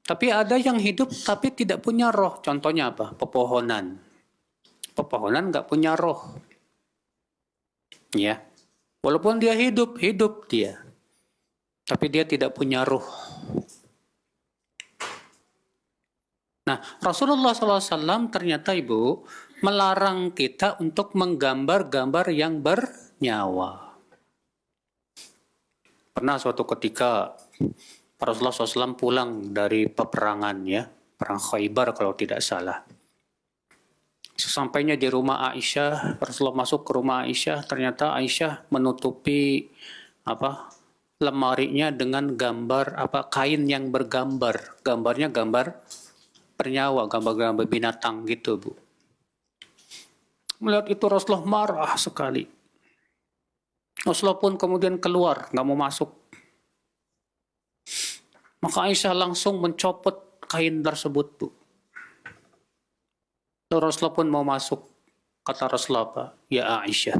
Tapi ada yang hidup tapi tidak punya roh. Contohnya apa? Pepohonan. Pepohonan nggak punya roh. Ya. Walaupun dia hidup dia. Tapi dia tidak punya roh. Nah, Rasulullah SAW ternyata, Ibu, melarang kita untuk menggambar-gambar yang bernyawa. Pernah suatu ketika Rasulullah SAW pulang dari peperangan, ya, perang Khaybar kalau tidak salah. Sesampainya di rumah Aisyah, Rasulullah masuk ke rumah Aisyah, ternyata Aisyah menutupi lemarinya dengan gambar kain yang bergambar. Gambarnya gambar bernyawa, gambar-gambar binatang gitu, Bu. Melihat itu Rasulullah marah sekali. Rasulullah pun kemudian keluar, nggak mau masuk. Maka Aisyah langsung mencopot kain tersebut, Bu. Lalu Rasulullah pun mau masuk. Kata Rasulullah apa? Ya Aisyah,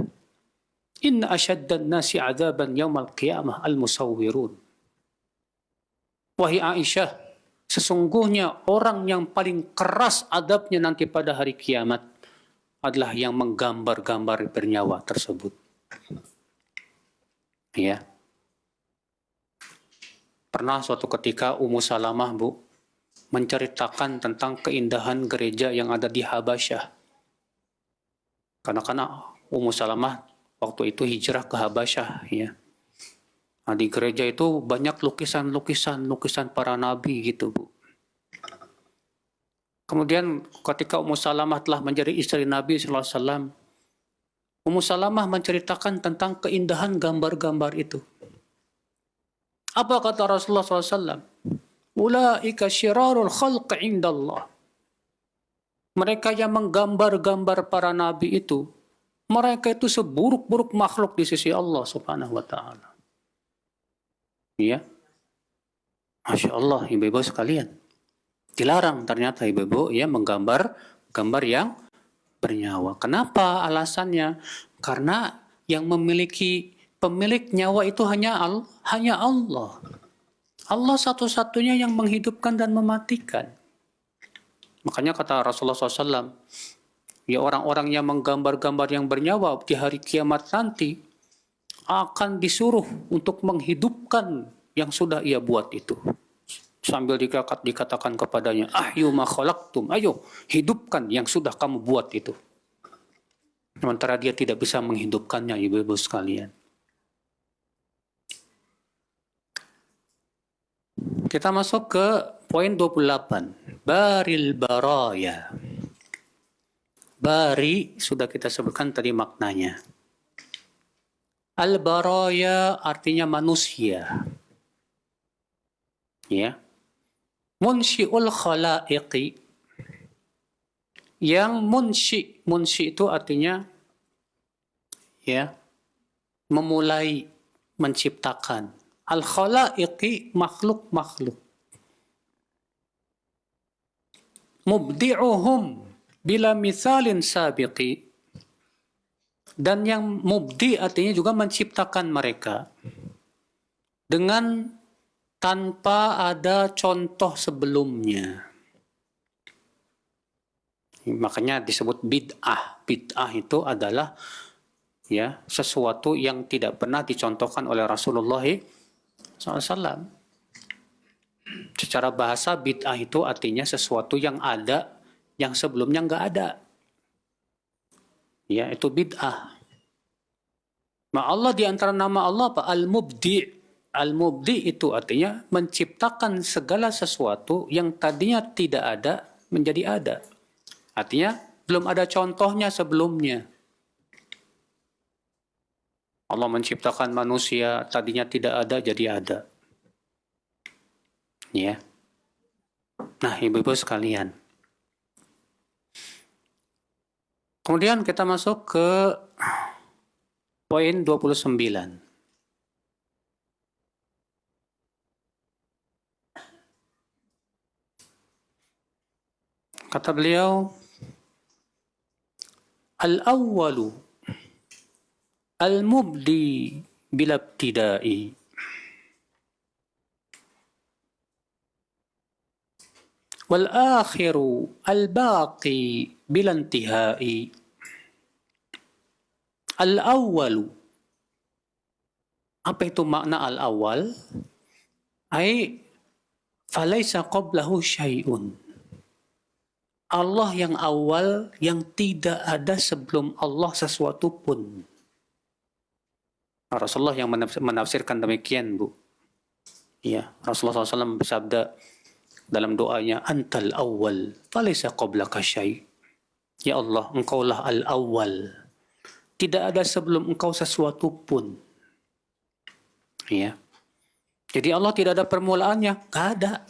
inna asyaddan nasi adzaban yaumal qiyamah al-musawwirun. Wahai Aisyah, sesungguhnya orang yang paling keras adabnya nanti pada hari kiamat adalah yang menggambar-gambar bernyawa tersebut. Ya. Pernah suatu ketika Ummu Salamah, Bu, menceritakan tentang keindahan gereja yang ada di Habasyah. Karena Ummu Salamah waktu itu hijrah ke Habasyah, ya. Nah, di gereja itu banyak lukisan para nabi gitu, Bu. Kemudian ketika Ummu Salamah telah menjadi istri Nabi SAW, Ummu Salamah menceritakan tentang keindahan gambar-gambar itu. Apa kata Rasulullah SAW? Ulaika syirarul khalq indallah. Mereka yang menggambar-gambar para nabi itu, mereka itu seburuk-buruk makhluk di sisi Allah Subhanahu wa Ta'ala. Ya. Masya Allah, ibu-ibu sekalian. Dilarang ternyata ibu-ibu ya menggambar gambar yang bernyawa. Kenapa alasannya? Karena yang pemilik nyawa itu hanya Allah. Allah satu-satunya yang menghidupkan dan mematikan. Makanya kata Rasulullah SAW, ya orang-orang yang menggambar-gambar yang bernyawa di hari kiamat nanti akan disuruh untuk menghidupkan yang sudah ia buat itu. Sambil dikatakan kepadanya, ahyu ma khalaqtum, ayo hidupkan yang sudah kamu buat itu. Sementara dia tidak bisa menghidupkannya, ibu-ibu sekalian. Kita masuk ke poin 28. Baril baraya. Bari sudah kita sebutkan tadi maknanya. Al-baraya artinya manusia. Ya. Munsyi'ul khalaiqi. Yang munshi itu artinya ya memulai, menciptakan. Al-khalaiqi makhluk-makhluk. Mubdi'uhum bila misalin sabiqi. Dan yang mubdi artinya juga menciptakan mereka dengan tanpa ada contoh sebelumnya. Makanya disebut bid'ah. Bid'ah itu adalah ya sesuatu yang tidak pernah dicontohkan oleh Rasulullah SAW. Secara bahasa bid'ah itu artinya sesuatu yang ada yang sebelumnya nggak ada. Ya, itu bid'ah. Allah di antara nama Allah apa? Al-Mubdi'. Al-Mubdi itu artinya menciptakan segala sesuatu yang tadinya tidak ada menjadi ada. Artinya Belum ada contohnya sebelumnya. Allah menciptakan manusia, tadinya tidak ada, jadi ada. Ya. Nah, ibu-ibu sekalian. Kemudian kita masuk ke poin 29. Kata beliau, al-awwalu al-mubdi bila ibtida'i wal-akhiru al-baqi bila intihai. Al-awwalu, apa itu makna al-awwal? Ai falaysa qablahu syai'un. Allah yang awal, yang tidak ada sebelum Allah sesuatu pun. Rasulullah yang menafsirkan demikian, Bu. Ya, Rasulullah SAW bersabda dalam doanya, Antal awal, falaysa qablaka syai'. Ya Allah, engkaulah al-awwal. Tidak ada sebelum engkau sesuatu pun. Ya. Jadi Allah tidak ada permulaannya, nggak ada.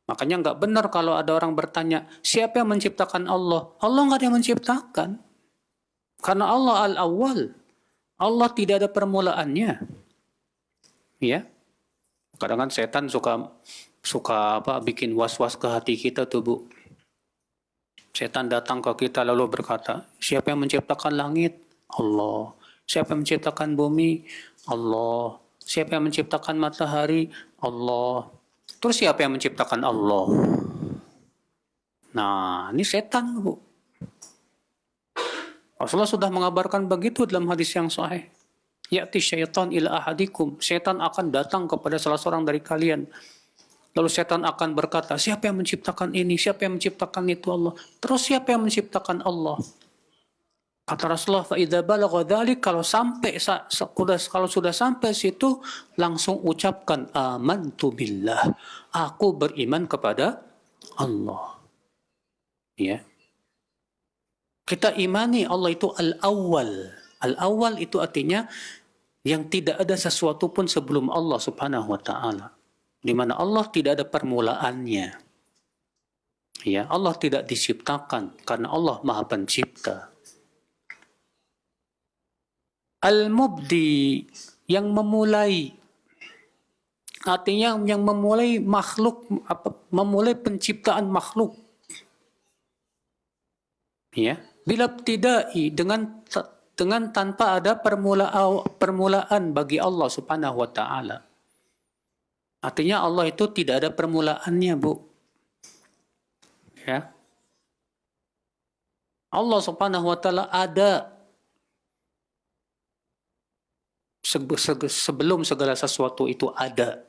Makanya nggak benar kalau ada orang bertanya, siapa yang menciptakan Allah? Allah nggak ada yang menciptakan. Karena Allah al-awwal. Allah tidak ada permulaannya. Ya. Kadang-kadang setan suka bikin was-was ke hati kita tuh, Bu. Setan datang ke kita lalu berkata, siapa yang menciptakan langit? Allah. Siapa yang menciptakan bumi? Allah. Siapa yang menciptakan matahari? Allah. Terus siapa yang menciptakan Allah? Nah, ini setan, Bu. Rasulullah sudah mengabarkan begitu dalam hadis yang sahih. Ya'ti syaitan ila ahadikum. Setan akan datang kepada salah seorang dari kalian. Lalu setan akan berkata, siapa yang menciptakan ini? Siapa yang menciptakan itu? Allah. Terus siapa yang menciptakan Allah? Kata Rasulullah, فَإِذَا بَلَغَ ذَلِكَ, kalau sudah sampai situ, langsung ucapkan, amantu billah. Aku beriman kepada Allah. Ya. Kita imani Allah itu al-awwal. Al-awwal itu artinya yang tidak ada sesuatu pun sebelum Allah subhanahu wa ta'ala. Di mana Allah tidak ada permulaannya. Ya, Allah tidak diciptakan karena Allah Maha Pencipta. Al-mubdi, yang memulai. Artinya yang memulai makhluk, memulai penciptaan makhluk. Ya, bila ibtida'i, dengan tanpa ada permulaan bagi Allah Subhanahu wa taala. Artinya Allah itu tidak ada permulaannya, Bu. Ya. Allah Subhanahu wa taala ada sebelum segala sesuatu itu ada.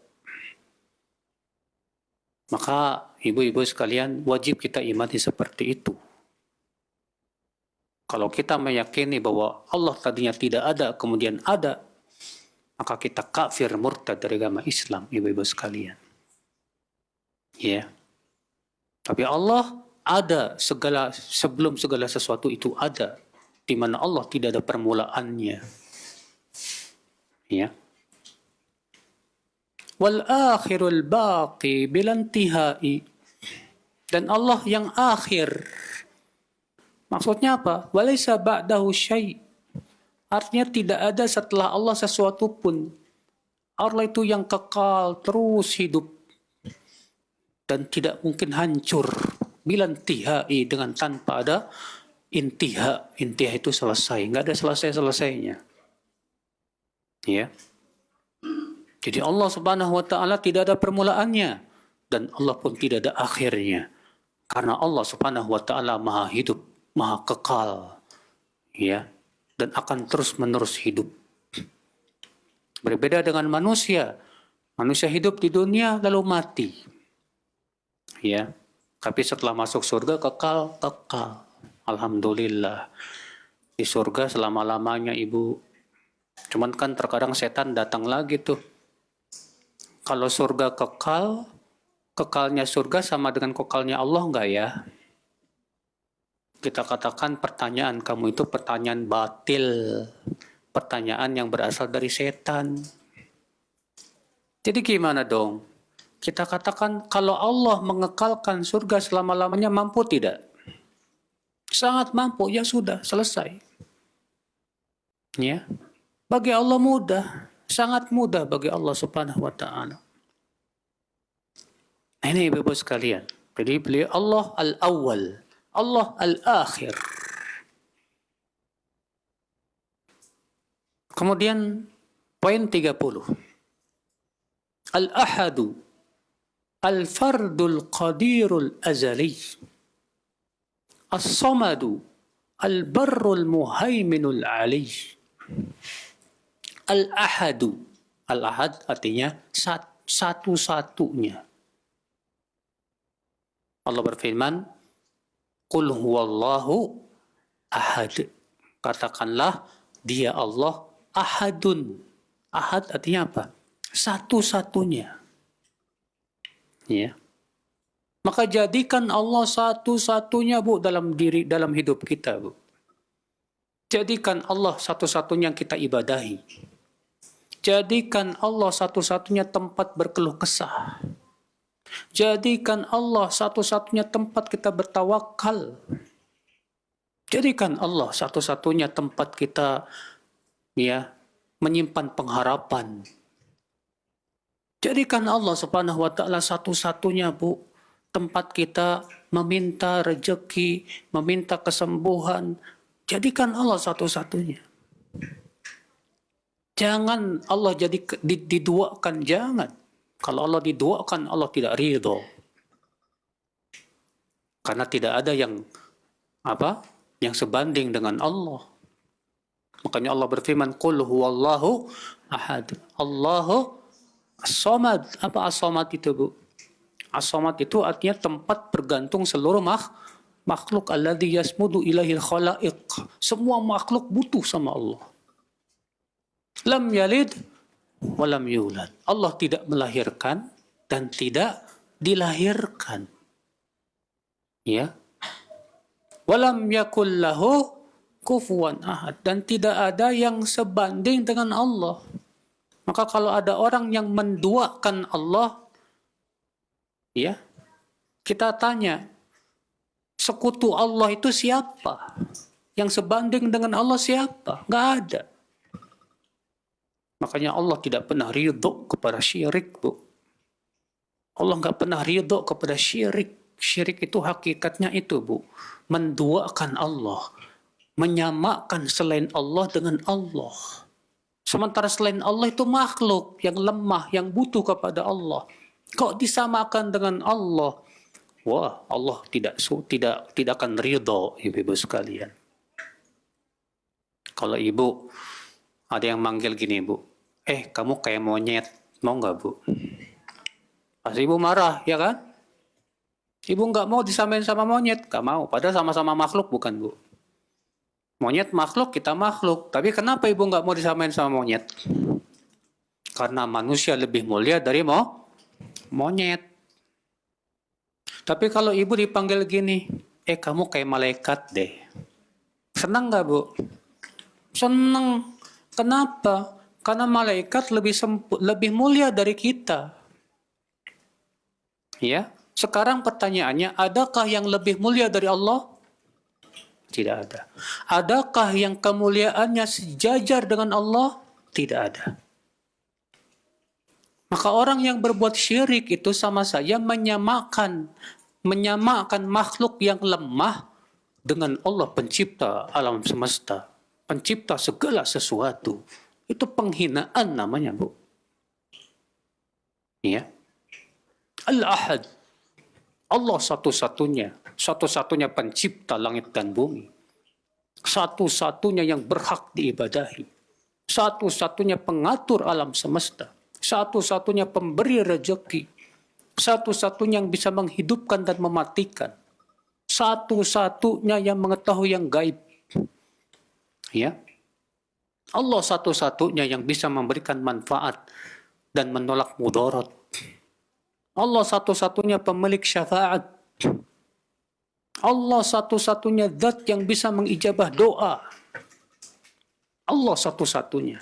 Maka ibu-ibu sekalian, wajib kita imani seperti itu. Kalau kita meyakini bahwa Allah tadinya tidak ada, kemudian ada, maka kita kafir murtad dari agama Islam, ibu-ibu sekalian. Ya. Tapi Allah ada sebelum segala sesuatu itu ada, di mana Allah tidak ada permulaannya. Ya. Wal akhirul baqi bil intihai. Dan Allah yang akhir. Maksudnya apa? Walaysa ba'dahu syai'. Artinya tidak ada setelah Allah sesuatu pun. Allah itu yang kekal, terus hidup. Dan tidak mungkin hancur. Bil intihai, dengan tanpa ada intiha. Intiha itu selesai. Nggak ada selesai-selesainya. Ya. Jadi Allah Subhanahu wa taala tidak ada permulaannya dan Allah pun tidak ada akhirnya. Karena Allah Subhanahu wa taala Maha hidup, Maha kekal. Ya, dan akan terus-menerus hidup. Berbeda dengan manusia. Manusia hidup di dunia lalu mati. Ya. Tapi setelah masuk surga kekal. Alhamdulillah. Di surga selama-lamanya, Ibu. Cuman kan terkadang setan datang lagi tuh. Kalau surga kekal, kekalnya surga sama dengan kekalnya Allah enggak ya? kita katakan pertanyaan kamu itu pertanyaan batil, pertanyaan yang berasal dari setan. Jadi gimana dong? Kita katakan kalau Allah mengekalkan surga selama-lamanya, mampu tidak? Sangat mampu, ya sudah, selesai. Ya. Bagi Allah mudah, sangat mudah bagi Allah Subhanahu wa taala. Ini Ibu sekalian. Jadi beliau Allah al-awwal, Allah al-akhir. Kemudian poin 30. Al-ahadu, al-fardul qadirul azali. As-samadu, al-barrul muhaiminul ali. Al-ahadu. Al-ahad artinya satu-satunya. Allah berfirman, Qul huwallahu ahad. Katakanlah, dia Allah ahadun. Ahad artinya apa? Satu-satunya. Ya. Maka jadikan Allah satu-satunya, Bu, dalam hidup kita, Bu. Jadikan Allah satu-satunya yang kita ibadahi. Jadikan Allah satu-satunya tempat berkeluh kesah. Jadikan Allah satu-satunya tempat kita bertawakal. Jadikan Allah satu-satunya tempat kita menyimpan pengharapan. Jadikan Allah Subhanahu wa taala satu-satunya, Bu, tempat kita meminta rezeki, meminta kesembuhan. Jadikan Allah satu-satunya. Jangan Allah jadi diduakan, jangan. Kalau Allah diduakan, Allah tidak ridho. Karena tidak ada yang sebanding dengan Allah. Makanya Allah berfirman, Qul huwallahu ahad. Allahu as-samad. Apa as-samad itu, Bu? As-samad itu artinya tempat bergantung seluruh makhluk. Alladzi yasmudu ilahil khalaiq. Semua makhluk butuh sama Allah. Lam yalid walam yulad. Allah tidak melahirkan dan tidak dilahirkan. Ya. Walam yakul lahu kufuwan ahad, dan tidak ada yang sebanding dengan Allah. Maka kalau ada orang yang menduakan Allah, ya, kita tanya, sekutu Allah itu siapa? Yang sebanding dengan Allah siapa? Nggak ada. Makanya Allah tidak pernah ridho kepada syirik, Bu. Allah nggak pernah ridho kepada syirik. Syirik itu hakikatnya itu, Bu. Menduakan Allah. Menyamakan selain Allah dengan Allah. Sementara selain Allah itu makhluk yang lemah, yang butuh kepada Allah. Kok disamakan dengan Allah? Wah, Allah tidak akan ridho, Ibu sekalian. Kalau Ibu ada yang manggil gini, Bu, kamu kayak monyet, mau nggak, Bu? Pasti Ibu marah, ya kan? Ibu nggak mau disamain sama monyet, nggak mau. Padahal sama-sama makhluk, bukan, Bu? Monyet makhluk, kita makhluk. Tapi kenapa Ibu nggak mau disamain sama monyet? Karena manusia lebih mulia dari monyet. Tapi kalau Ibu dipanggil gini, kamu kayak malaikat deh. Senang nggak, Bu? Senang. Kenapa? Karena malaikat lebih mulia dari kita. Ya. Sekarang pertanyaannya, adakah yang lebih mulia dari Allah? Tidak ada. Adakah yang kemuliaannya sejajar dengan Allah? Tidak ada. Maka orang yang berbuat syirik itu sama saja menyamakan makhluk yang lemah dengan Allah pencipta alam semesta, pencipta segala sesuatu. Itu penghinaan namanya, Bu. Ya. Al-Ahad. Allah satu-satunya pencipta langit dan bumi. Satu-satunya yang berhak diibadahi. Satu-satunya pengatur alam semesta. Satu-satunya pemberi rezeki. Satu-satunya yang bisa menghidupkan dan mematikan. Satu-satunya yang mengetahui yang gaib. Ya. Allah satu-satunya yang bisa memberikan manfaat dan menolak mudarat. Allah satu-satunya pemilik syafaat. Allah satu-satunya zat yang bisa mengijabah doa. Allah satu-satunya.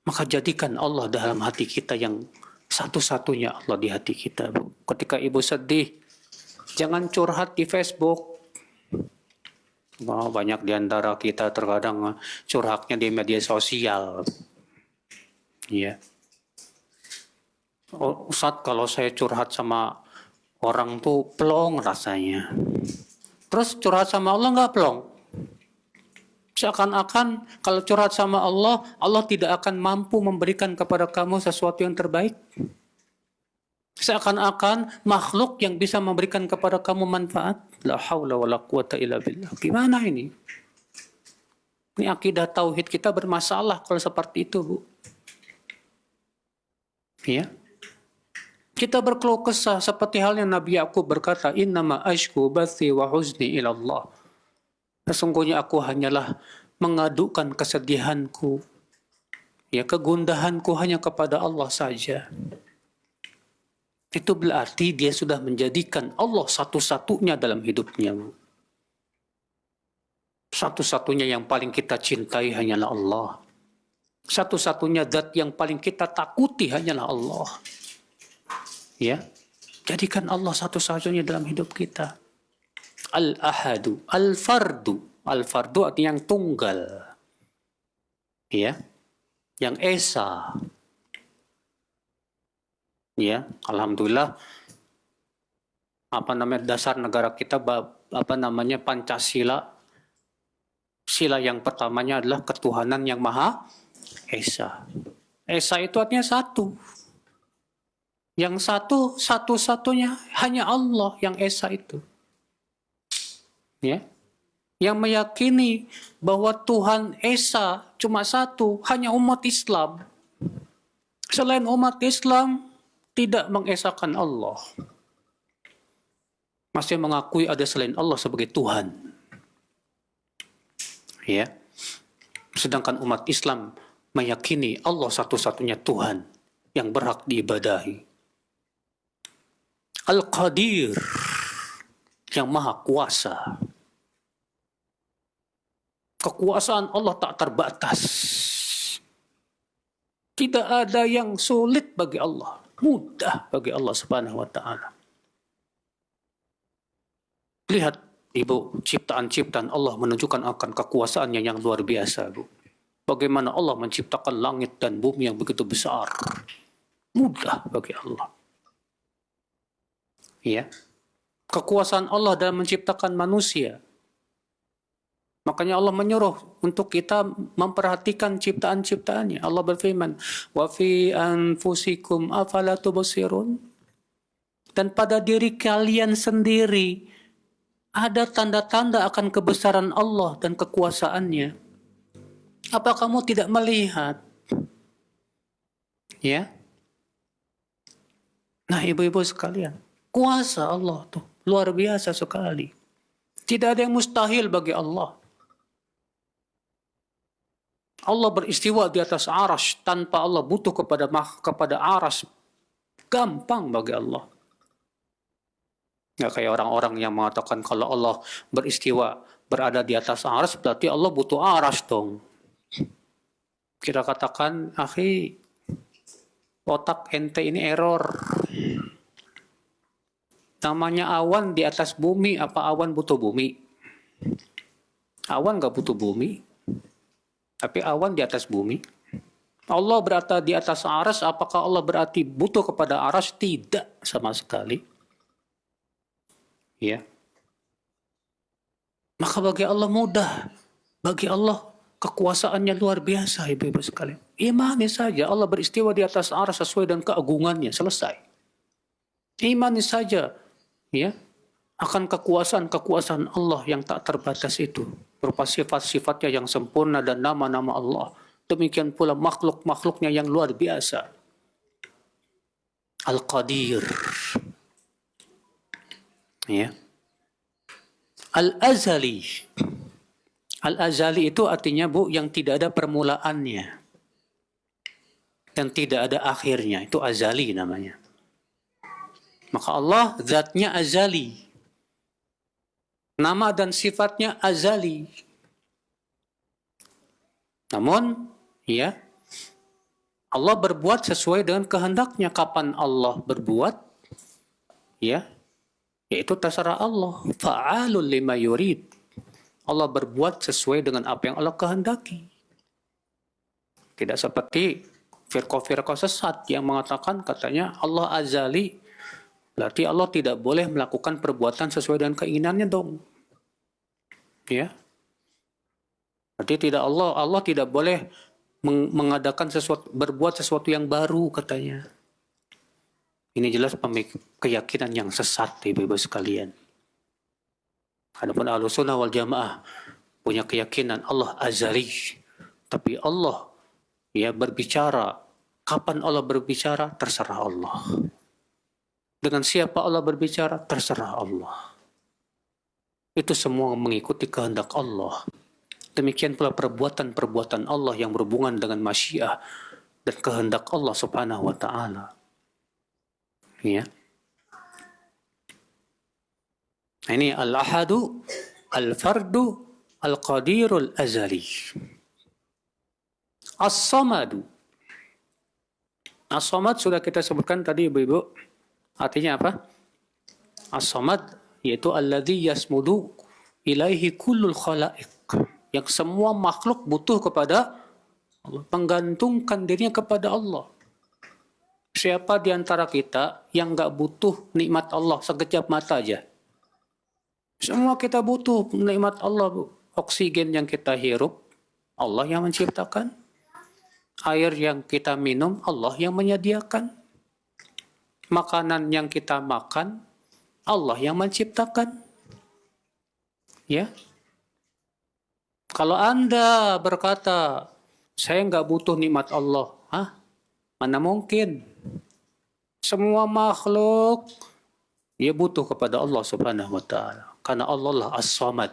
Maka jadikan Allah dalam hati kita yang satu-satunya Allah di hati kita. Ketika ibu sedih, jangan curhat di Facebook. Banyak di antara kita terkadang curhatnya di media sosial. Ya. Oh, Ustaz, kalau saya curhat sama orang tuh plong rasanya. Terus curhat sama Allah nggak plong? Seakan-akan kalau curhat sama Allah, Allah tidak akan mampu memberikan kepada kamu sesuatu yang terbaik. Seakan-akan makhluk yang bisa memberikan kepada kamu manfaat. La haula wa la quwata illa billah. Gimana ini? Ini akidah tauhid kita bermasalah kalau seperti itu, Bu. Ya. Kita berkeluh kesah seperti halnya Nabi Yakub berkata, "Innama ashku bathi wa huzni ila Allah." Sesungguhnya aku hanyalah mengadukan kesedihanku, ya kegundahanku hanya kepada Allah saja. Itu berarti dia sudah menjadikan Allah satu-satunya dalam hidupnya. Satu-satunya yang paling kita cintai hanyalah Allah. Satu-satunya zat yang paling kita takuti hanyalah Allah. Ya, jadikan Allah satu-satunya dalam hidup kita. Al-ahadu, al-fardu. Al-fardu artinya yang tunggal. Ya. Yang esa. Ya, alhamdulillah dasar negara kita Pancasila. Sila yang pertamanya adalah ketuhanan yang Maha Esa. Esa itu artinya satu. Yang satu-satunya hanya Allah yang Esa itu. Ya. Yang meyakini bahwa Tuhan Esa cuma satu, hanya umat Islam. Selain umat Islam tidak mengesakan Allah. Masih mengakui ada selain Allah sebagai Tuhan. Ya. Sedangkan umat Islam meyakini Allah satu-satunya Tuhan yang berhak diibadahi. Al-Qadir, yang Maha Kuasa. Kekuasaan Allah tak terbatas. Tidak ada yang sulit bagi Allah. Mudah bagi Allah Subhanahu wa ta'ala. Lihat, Ibu, ciptaan-ciptaan Allah menunjukkan akan kekuasaannya yang luar biasa, Bu. Bagaimana Allah menciptakan langit dan bumi yang begitu besar. Mudah bagi Allah. Ya. Kekuasaan Allah dalam menciptakan manusia. Makanya Allah menyuruh untuk kita memperhatikan ciptaan-ciptaannya. Allah berfirman, "Wa fi anfusikum afala tubsirun?" Dan pada diri kalian sendiri ada tanda-tanda akan kebesaran Allah dan kekuasaannya. Apa kamu tidak melihat? Ya. Nah, ibu-ibu sekalian, kuasa Allah tuh luar biasa sekali. Tidak ada yang mustahil bagi Allah. Allah beristiwa di atas arsy tanpa Allah butuh kepada arsy. Gampang bagi Allah. Nggak kayak orang-orang yang mengatakan kalau Allah beristiwa berada di atas arsy berarti Allah butuh arsy dong. Kita katakan, akhi, otak ente ini error. Namanya awan di atas bumi, apa awan butuh bumi? Awan nggak butuh bumi. Tapi awan di atas bumi. Allah berada di atas arsy, apakah Allah berarti butuh kepada arsy? Tidak sama sekali. Ya. Maka bagi Allah mudah. Bagi Allah kekuasaannya luar biasa, ibu-ibu sekalian. Imani saja Allah beristiwa di atas arsy sesuai dengan keagungannya, selesai. Imani saja, ya, akan kekuasaan Allah yang tak terbatas itu. Berupa sifat-sifatnya yang sempurna dan nama-nama Allah. Demikian pula makhluk-makhluknya yang luar biasa. Al-Qadir. Ya. Al-Azali. Al-Azali itu artinya, Bu, yang tidak ada permulaannya. Yang tidak ada akhirnya. Itu Azali namanya. Maka Allah zatnya azali. Nama dan sifatnya azali. Namun, ya, Allah berbuat sesuai dengan kehendaknya. Kapan Allah berbuat, ya, yaitu terserah Allah. Fa'alul lima yurid. Allah berbuat sesuai dengan apa yang Allah kehendaki. Tidak seperti firqah-firqah sesat yang mengatakan katanya Allah azali, berarti Allah tidak boleh melakukan perbuatan sesuai dengan keinginannya dong. Ya. Berarti Allah tidak boleh mengadakan sesuatu, berbuat sesuatu yang baru katanya. Ini jelas keyakinan yang sesat, Ibu-ibu sekalian. Adapun Ahlussunnah wal Jamaah punya keyakinan Allah azali, tapi Allah ya berbicara. Kapan Allah berbicara? Terserah Allah. Dengan siapa Allah berbicara? Terserah Allah. Itu semua mengikuti kehendak Allah. Demikian pula perbuatan-perbuatan Allah yang berhubungan dengan masyiah dan kehendak Allah subhanahu wa ta'ala. Ya. Ini al-ahadu, al-fardu, al-qadirul azali. As-samadu. As-samad sudah kita sebutkan tadi Ibu-ibu. Artinya apa? As-samad yaitu alladzi yasmudu ilaihi kullul khalaiq. Yang semua makhluk butuh kepada Allah, menggantungkan dirinya kepada Allah. Siapa di antara kita yang nggak butuh nikmat Allah sekejap mata aja? Semua kita butuh nikmat Allah, Bu. Oksigen yang kita hirup, Allah yang menciptakan. Air yang kita minum, Allah yang menyediakan. Makanan yang kita makan, Allah yang menciptakan. Ya. Kalau Anda berkata, saya nggak butuh nikmat Allah, mana mungkin? Semua makhluk dia butuh kepada Allah subhanahu wa ta'ala. Karena Allah lah as-samad.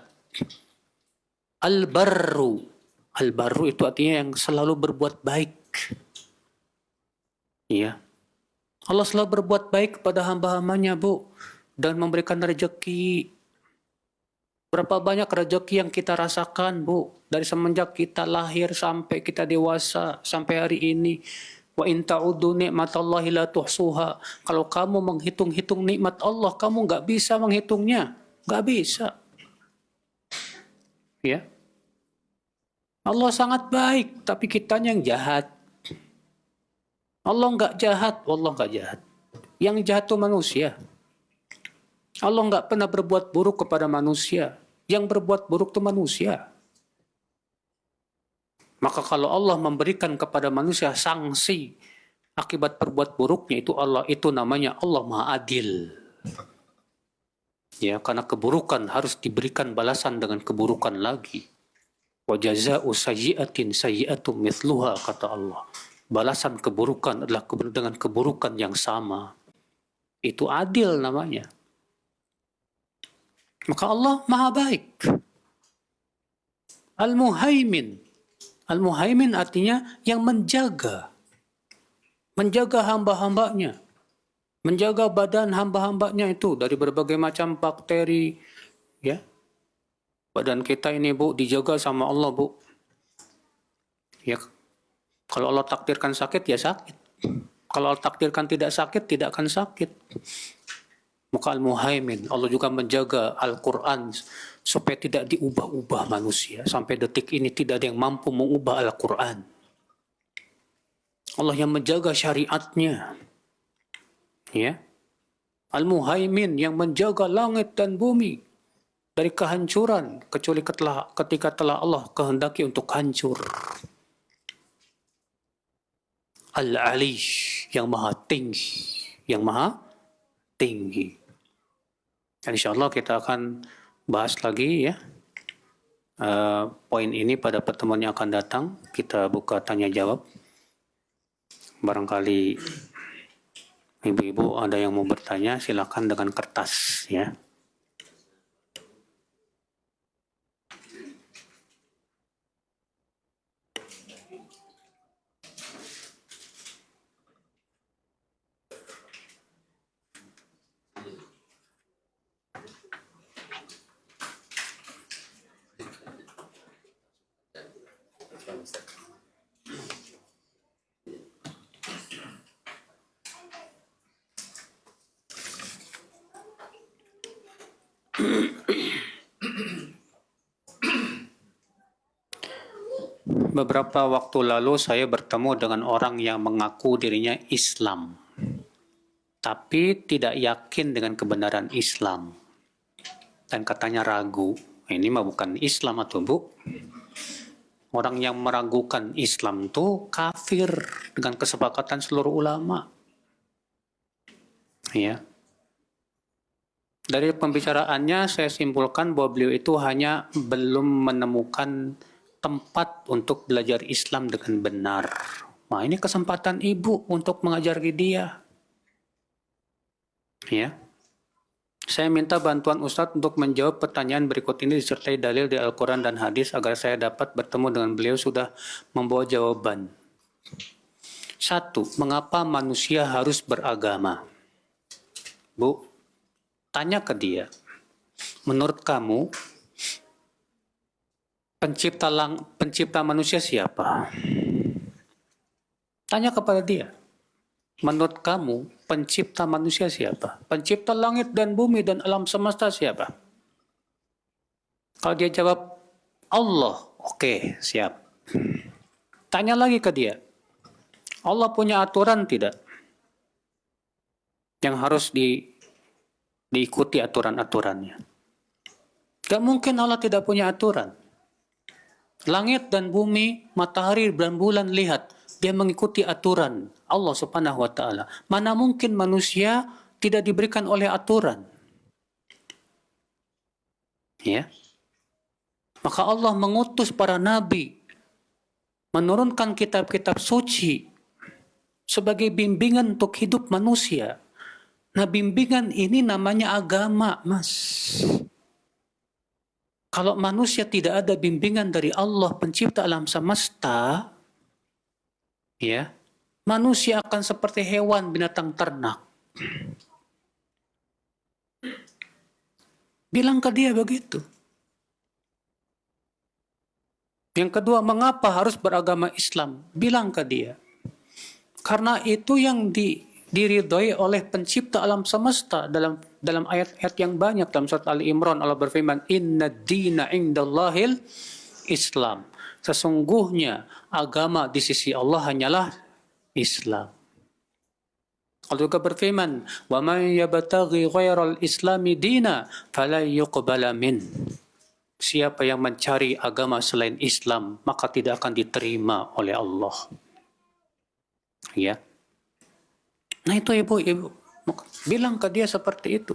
Al-barru. Al-barru itu artinya yang selalu berbuat baik. Ya. Allah selalu berbuat baik kepada hamba-hambanya, Bu. Dan memberikan rezeki. Berapa banyak rezeki yang kita rasakan, Bu. Dari semenjak kita lahir sampai kita dewasa, sampai hari ini. Wa in ta'uddu ni'matallahi la tuhsuha. Kalau kamu menghitung-hitung nikmat Allah, kamu nggak bisa menghitungnya. Nggak bisa. Ya. Allah sangat baik, tapi kitanya yang jahat. Allah nggak jahat, Allah nggak jahat. Yang jahat itu manusia. Allah nggak pernah berbuat buruk kepada manusia. Yang berbuat buruk itu manusia. Maka kalau Allah memberikan kepada manusia sanksi akibat berbuat buruknya, itu namanya Allah Maha Adil. Ya, karena keburukan harus diberikan balasan dengan keburukan lagi. Wa jazaa'u sayyi'atin sayyi'atun mithluha, kata Allah. Balasan keburukan adalah dengan keburukan yang sama. Itu adil namanya. Maka Allah Maha Baik. Al-Muhaimin. Al-Muhaimin artinya yang menjaga. Menjaga hamba-hambanya. Menjaga badan hamba-hambanya itu dari berbagai macam bakteri. Ya. Badan kita ini, Bu, dijaga sama Allah, Bu. Ya. Kalau Allah takdirkan sakit, ya sakit. Kalau Allah takdirkan tidak sakit, tidak akan sakit. Maka Al-Muhaimin, Allah juga menjaga Al-Quran supaya tidak diubah-ubah manusia. Sampai detik ini tidak ada yang mampu mengubah Al-Quran. Allah yang menjaga syariatnya. Ya. Al-Muhaimin yang menjaga langit dan bumi dari kehancuran kecuali ketika telah Allah kehendaki untuk hancur. Al-Alish yang maha tinggi. Yang maha tinggi. Dan insya Allah kita akan bahas lagi ya poin ini pada pertemuan yang akan datang. Kita buka tanya jawab. Barangkali ibu-ibu ada yang mau bertanya, silakan dengan kertas ya. Beberapa waktu lalu saya bertemu dengan orang yang mengaku dirinya Islam, tapi tidak yakin dengan kebenaran Islam. Dan katanya ragu. Ini mah bukan Islam atau Bu. Orang yang meragukan Islam itu kafir dengan kesepakatan seluruh ulama. Ya. Dari pembicaraannya saya simpulkan bahwa beliau itu hanya belum menemukan tempat untuk belajar Islam dengan benar. Nah, ini kesempatan ibu untuk mengajari dia. Ya. Saya minta bantuan Ustadz untuk menjawab pertanyaan berikut ini disertai dalil di Al-Quran dan hadis agar saya dapat bertemu dengan beliau sudah membawa jawaban. 1. Mengapa manusia harus beragama? Bu, tanya ke dia. Menurut kamu, pencipta manusia siapa? Tanya kepada dia. Menurut kamu, pencipta manusia siapa? Pencipta langit dan bumi dan alam semesta siapa? Kalau dia jawab, Allah. Oke, siap. Tanya lagi ke dia. Allah punya aturan tidak? Yang harus diikuti aturan-aturannya. Gak mungkin Allah tidak punya aturan. Langit dan bumi, matahari dan bulan, lihat. Dia mengikuti aturan Allah Subhanahu wa Ta'ala. Mana mungkin manusia tidak diberikan oleh aturan? Ya. Maka Allah mengutus para nabi, menurunkan kitab-kitab suci sebagai bimbingan untuk hidup manusia. Nah, bimbingan ini namanya agama, Mas. Kalau manusia tidak ada bimbingan dari Allah, pencipta alam semesta, ya, manusia akan seperti hewan binatang ternak. Bilang ke dia begitu. Yang kedua, mengapa harus beragama Islam? Bilang ke dia. Karena itu yang diridhoi oleh pencipta alam semesta dalam ayat-ayat yang banyak dalam surat Ali Imran. Allah berfirman, "Inna dina indallahil Islam." Sesungguhnya agama di sisi Allah hanyalah Islam. Allah juga berfirman, "Wa man yabtaghi ghairal islami dina fala yuqbala min." Siapa yang mencari agama selain Islam, maka tidak akan diterima oleh Allah. Ya. Nah itu ibu bilang ke dia seperti itu.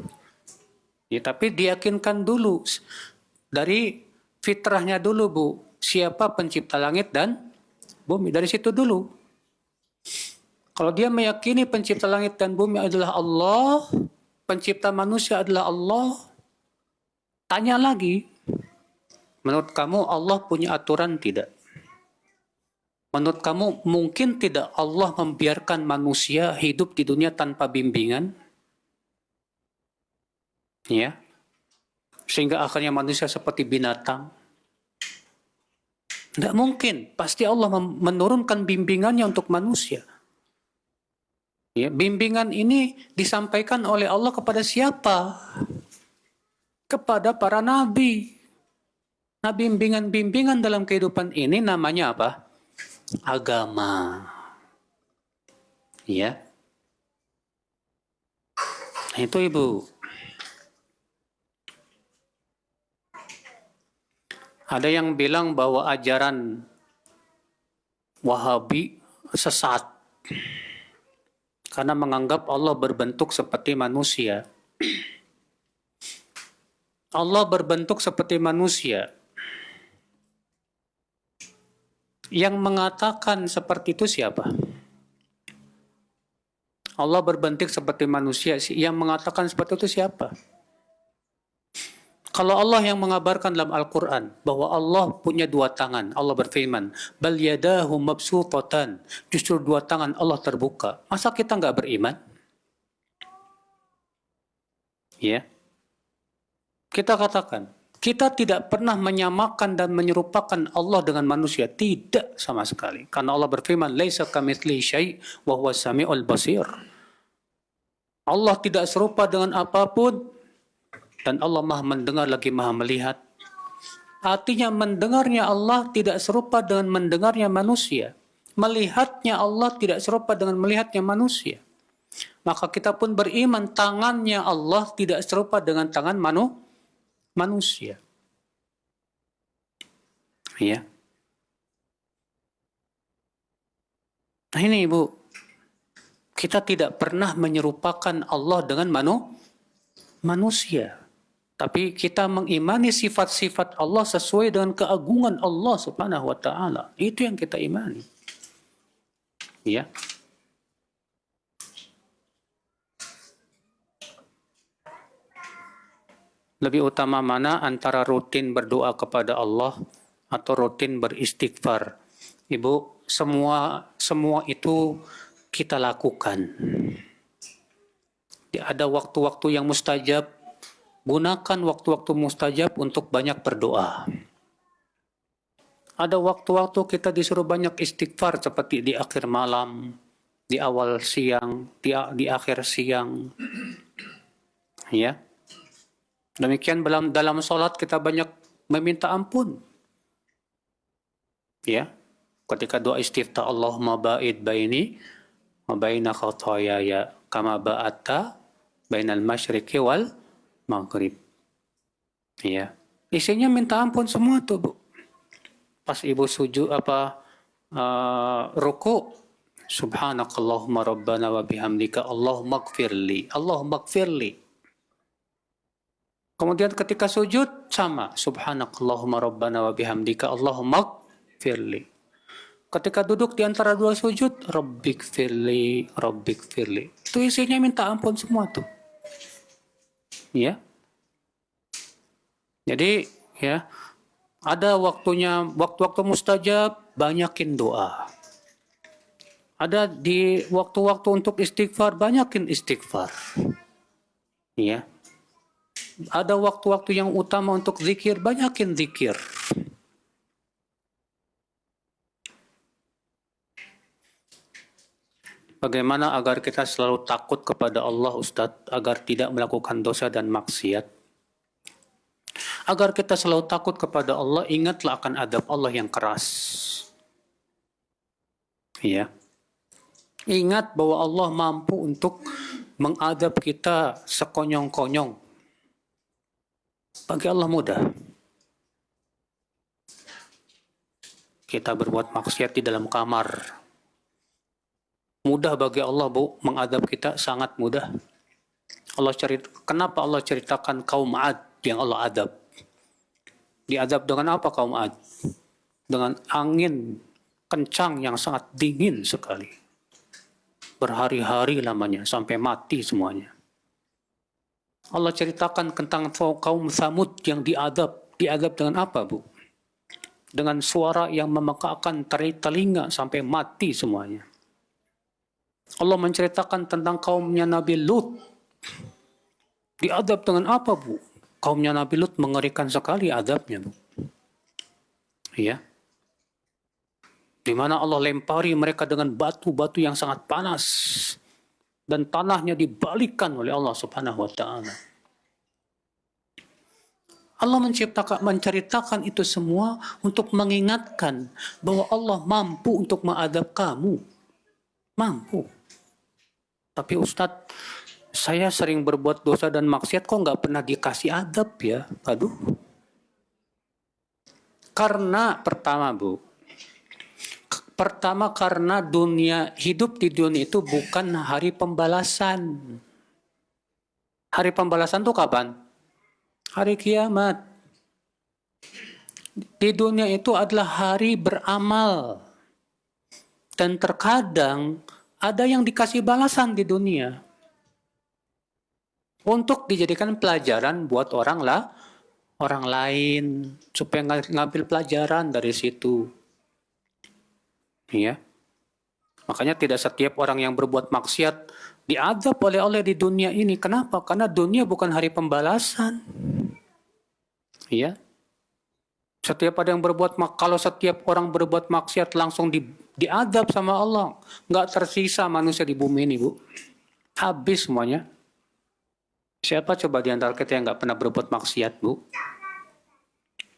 Ya, tapi diyakinkan dulu dari fitrahnya dulu, Bu. Siapa pencipta langit dan bumi? Dari situ dulu. Kalau dia meyakini pencipta langit dan bumi adalah Allah, pencipta manusia adalah Allah, tanya lagi, menurut kamu Allah punya aturan tidak? Menurut kamu mungkin tidak Allah membiarkan manusia hidup di dunia tanpa bimbingan? Ya. Sehingga akhirnya manusia seperti binatang? Tidak mungkin. Pasti Allah menurunkan bimbingannya untuk manusia. Ya, bimbingan ini disampaikan oleh Allah kepada siapa? Kepada para nabi. Nah, bimbingan-bimbingan dalam kehidupan ini namanya apa? Agama. Ya. Itu Ibu. Ada yang bilang bahwa ajaran Wahabi sesat karena menganggap Allah berbentuk seperti manusia. Allah berbentuk seperti manusia. Yang mengatakan seperti itu siapa? Allah berbentuk seperti manusia. Yang mengatakan seperti itu siapa? Kalau Allah yang mengabarkan dalam Al-Quran bahwa Allah punya dua tangan, Allah berfirman, "Bal yadahu mabsutatan." Justru dua tangan Allah terbuka. Masa kita nggak beriman? Ya. Kita katakan, Kita tidak pernah menyamakan dan menyerupakan Allah dengan manusia, tidak sama sekali. Karena Allah berfirman, "Laisa kamitslihi syai' wa huwas samiul basir." Allah tidak serupa dengan apapun dan Allah Maha mendengar lagi Maha melihat. Artinya mendengarnya Allah tidak serupa dengan mendengarnya manusia. Melihatnya Allah tidak serupa dengan melihatnya manusia. Maka kita pun beriman tangannya Allah tidak serupa dengan tangan manusia. Ya. Nah ini Ibu, kita tidak pernah menyerupakan Allah dengan manusia. Tapi kita mengimani sifat-sifat Allah sesuai dengan keagungan Allah Subhanahu wa taala. Itu yang kita imani. Ya. Lebih utama mana antara rutin berdoa kepada Allah atau rutin beristighfar? Ibu, semua itu kita lakukan. Ada waktu-waktu yang mustajab, gunakan waktu-waktu mustajab untuk banyak berdoa. Ada waktu-waktu kita disuruh banyak istighfar seperti di akhir malam, di awal siang, di akhir siang. Ya. Demikian dalam sholat kita banyak meminta ampun. Ya. Ketika doa istiftah, Allahumma ba'id baini wa baina khataayaya kama ba'atta bainal masyriqi wal maghrib. Ya. Isinya minta ampun semua tuh, Bu. Pas Ibu sujud ruku, subhanakallahumma rabbana wa bihamdika Allahumma gfirli. Allahumma gfirli. Kemudian ketika sujud sama, subhanakallahumma rabbana wa bihamdika Allahumma gfirli. Ketika duduk di antara dua sujud, rabbikfirli, rabbikfirli. Itu isinya minta ampun semua tuh. Ya. Jadi, ya, ada waktu-waktu mustajab, banyakin doa. Ada di waktu-waktu untuk istighfar, banyakin istighfar. Ya. Ada waktu-waktu yang utama untuk zikir, banyakin zikir. Bagaimana agar kita selalu takut kepada Allah, Ustadz, agar tidak melakukan dosa dan maksiat? Agar kita selalu takut kepada Allah, ingatlah akan adab Allah yang keras. Ya. Ingat bahwa Allah mampu untuk mengadab kita sekonyong-konyong. Bagi Allah mudah. Kita berbuat maksiat di dalam kamar. Mudah bagi Allah, Bu, mengadab kita, sangat mudah. Kenapa Allah ceritakan kaum Ad yang Allah adab? Diadab dengan apa kaum Ad? Dengan angin kencang yang sangat dingin sekali. Berhari-hari lamanya, sampai mati semuanya. Allah ceritakan tentang kaum Tsamud yang diadab. Diadab dengan apa, Bu? Dengan suara yang memekakkan telinga sampai mati semuanya. Allah menceritakan tentang kaumnya Nabi Lut. Diadab dengan apa, Bu? Kaumnya Nabi Lut mengerikan sekali adabnya, Bu. Ya. Di mana Allah lempari mereka dengan batu-batu yang sangat panas. Dan tanahnya dibalikkan oleh Allah Subhanahu wa taala. Allah menceritakan itu semua untuk mengingatkan bahwa Allah mampu untuk mengadab kamu. Mampu. Tapi Ustadz, saya sering berbuat dosa dan maksiat kok nggak pernah dikasih adab ya? Aduh. Karena pertama, Bu. Pertama karena hidup di dunia itu bukan hari pembalasan. Hari pembalasan itu kapan? Hari kiamat. Di dunia itu adalah hari beramal. Dan terkadang ada yang dikasih balasan di dunia. Untuk dijadikan pelajaran buat orang lain. Supaya ngambil pelajaran dari situ. Ya. Makanya tidak setiap orang yang berbuat maksiat diadab oleh Allah di dunia ini. Kenapa? Karena dunia bukan hari pembalasan. Ya. Setiap ada yang berbuat kalau setiap orang berbuat maksiat langsung diadab sama Allah, nggak tersisa manusia di bumi ini, Bu. Habis semuanya. Siapa coba di antara kita yang nggak pernah berbuat maksiat, Bu?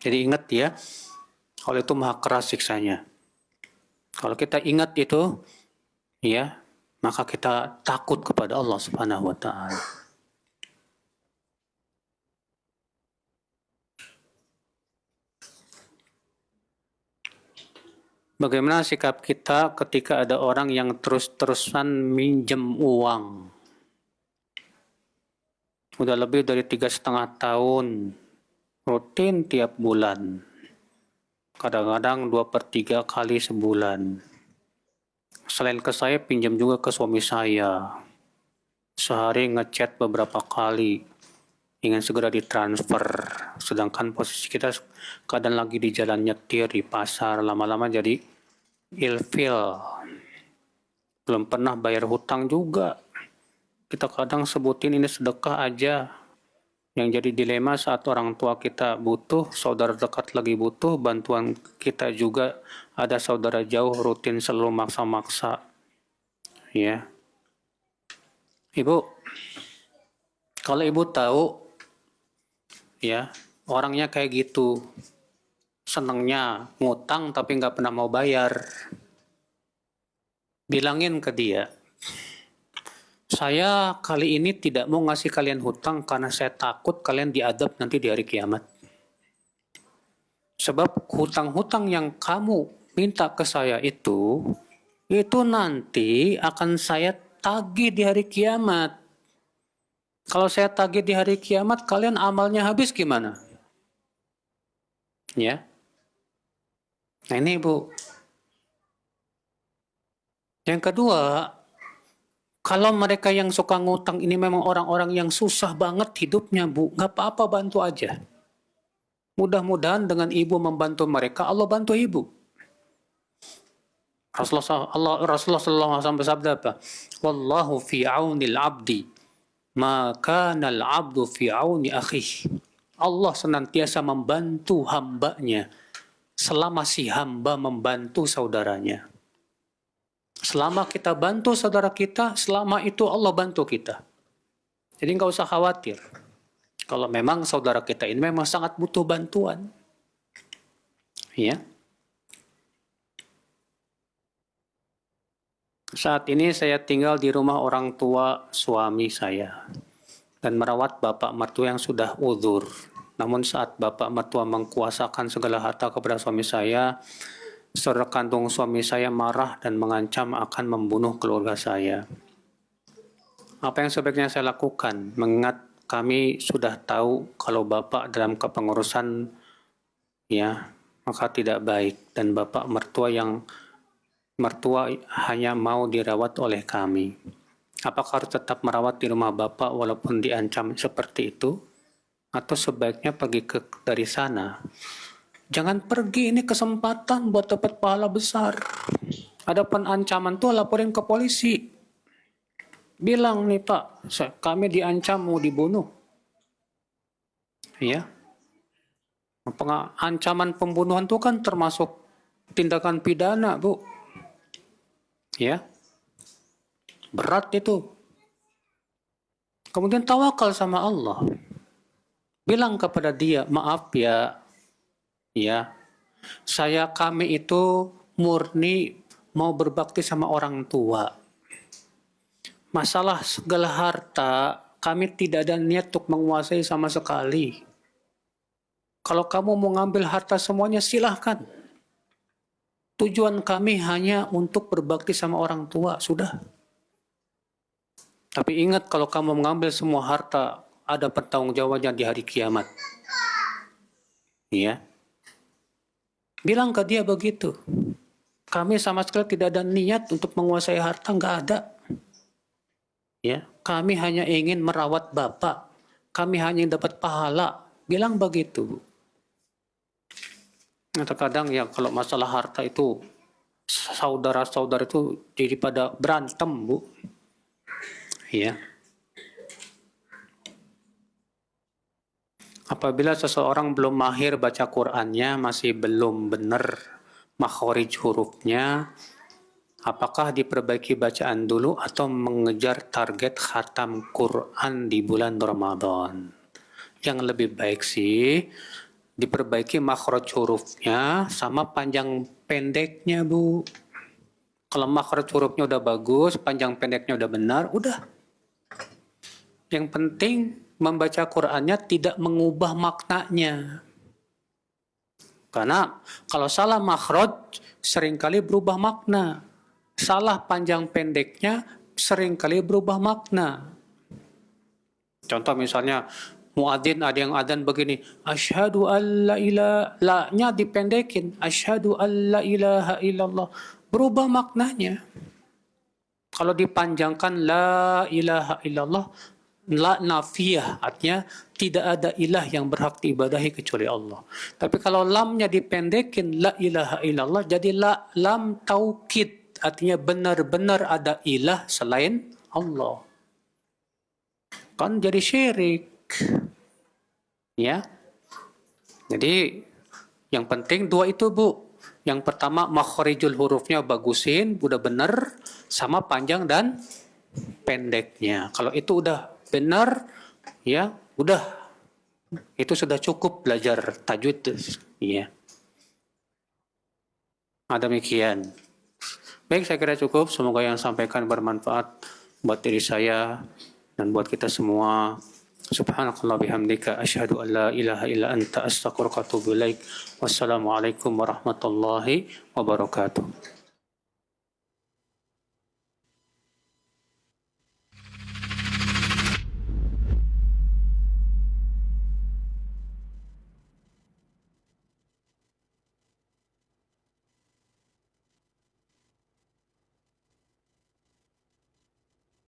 Jadi ingat ya, kalau itu maha keras siksanya. Kalau kita ingat itu, ya, maka kita takut kepada Allah Subhanahu wa Ta'ala. Bagaimana sikap kita ketika ada orang yang terus-terusan minjem uang? Udah lebih dari 3,5 tahun, rutin tiap bulan. Kadang-kadang 2/3 kali sebulan. Selain ke saya, pinjam juga ke suami saya. Sehari ngechat beberapa kali, ingin segera ditransfer. Sedangkan posisi kita kadang lagi di jalan nyetir, di pasar, lama-lama jadi ilfil. Belum pernah bayar hutang juga. Kita kadang sebutin ini sedekah aja. Yang jadi dilema saat orang tua kita butuh, saudara dekat lagi butuh, bantuan kita juga ada saudara jauh rutin selalu maksa-maksa. Ya. Ibu, kalau ibu tahu, ya, orangnya kayak gitu, senengnya ngutang tapi nggak pernah mau bayar, bilangin ke dia, saya kali ini tidak mau ngasih kalian hutang karena saya takut kalian diadab nanti di hari kiamat. Sebab hutang-hutang yang kamu minta ke saya itu nanti akan saya tagih di hari kiamat. Kalau saya tagih di hari kiamat, kalian amalnya habis gimana? Ya. Nah ini Bu. Yang kedua, kalau mereka yang suka ngutang ini memang orang-orang yang susah banget hidupnya, Bu, nggak apa-apa, bantu aja. Mudah-mudahan dengan ibu membantu mereka, Allah bantu ibu. Rasulullah SAW bersabda apa? Wallahu fi aunil abdi, maka nal abdu fi auni akhih. Allah senantiasa membantu hambanya selama si hamba membantu saudaranya. Selama kita bantu saudara kita, selama itu Allah bantu kita. Jadi nggak usah khawatir. Kalau memang saudara kita ini memang sangat butuh bantuan. Ya. Saat ini saya tinggal di rumah orang tua suami saya dan merawat bapak mertua yang sudah uzur. Namun saat bapak mertua mengkuasakan segala harta kepada suami saya, saudara kandung suami saya marah dan mengancam akan membunuh keluarga saya. Apa yang sebaiknya saya lakukan? Mengingat kami sudah tahu kalau bapak dalam kepengurusan, ya, maka tidak baik, dan bapak mertua hanya mau dirawat oleh kami. Apakah harus tetap merawat di rumah bapak walaupun diancam seperti itu? Atau sebaiknya pergi dari sana? Jangan pergi, ini kesempatan buat dapat pahala besar. Adapun ancaman tuh laporin ke polisi. Bilang nih Pak, kami diancam mau dibunuh. Ya. Ancaman pembunuhan itu kan termasuk tindakan pidana, Bu. Ya. Berat itu. Kemudian tawakal sama Allah. Bilang kepada dia, maaf ya, kami itu murni mau berbakti sama orang tua. Masalah segala harta, kami tidak ada niat untuk menguasai sama sekali. Kalau kamu mau ngambil harta semuanya, silahkan. Tujuan kami hanya untuk berbakti sama orang tua, sudah. Tapi ingat, kalau kamu mengambil semua harta, ada pertanggungjawabannya di hari kiamat. Ya. Bilang ke dia begitu. Kami sama sekali tidak ada niat untuk menguasai harta, nggak ada. Ya, kami hanya ingin merawat bapak. Kami hanya ingin dapat pahala. Bilang begitu. Nah, terkadang ya kalau masalah harta itu saudara-saudara itu jadi pada berantem, Bu. Ya. Apabila seseorang belum mahir baca Qur'annya, masih belum benar makhraj hurufnya, apakah diperbaiki bacaan dulu atau mengejar target khatam Qur'an di bulan Ramadan? Yang lebih baik sih diperbaiki makhraj hurufnya sama panjang pendeknya, Bu. Kalau makhraj hurufnya udah bagus, panjang pendeknya udah benar, udah. Yang penting membaca Qur'annya tidak mengubah maknanya. Karena kalau salah makhraj seringkali berubah makna. Salah panjang pendeknya seringkali berubah makna. Contoh misalnya muadzin ada yang adzan begini, asyhadu alla ilaha, la-nya dipendekin, asyhadu alla ilaha illallah, berubah maknanya. Kalau dipanjangkan la ilaha illallah, la nafiyah, artinya tidak ada ilah yang berhak diibadahi kecuali Allah. Tapi kalau lamnya dipendekin la ilaha illallah, jadi lam taukid, artinya benar-benar ada ilah selain Allah. Kan jadi syirik. Ya. Jadi yang penting dua itu, Bu. Yang pertama makhrijul hurufnya bagusin, udah benar, sama panjang dan pendeknya. Kalau itu udah benar, ya udah, itu sudah cukup belajar tajwid, ya. Demikian. Baik, saya kira cukup. Semoga yang sampaikan bermanfaat buat diri saya dan buat kita semua. Subhanakallah bihamdika asyhadu an la ilaha illa anta astaghfiruka wa atubu ilaik. Wassalamualaikum warahmatullahi wabarakatuh.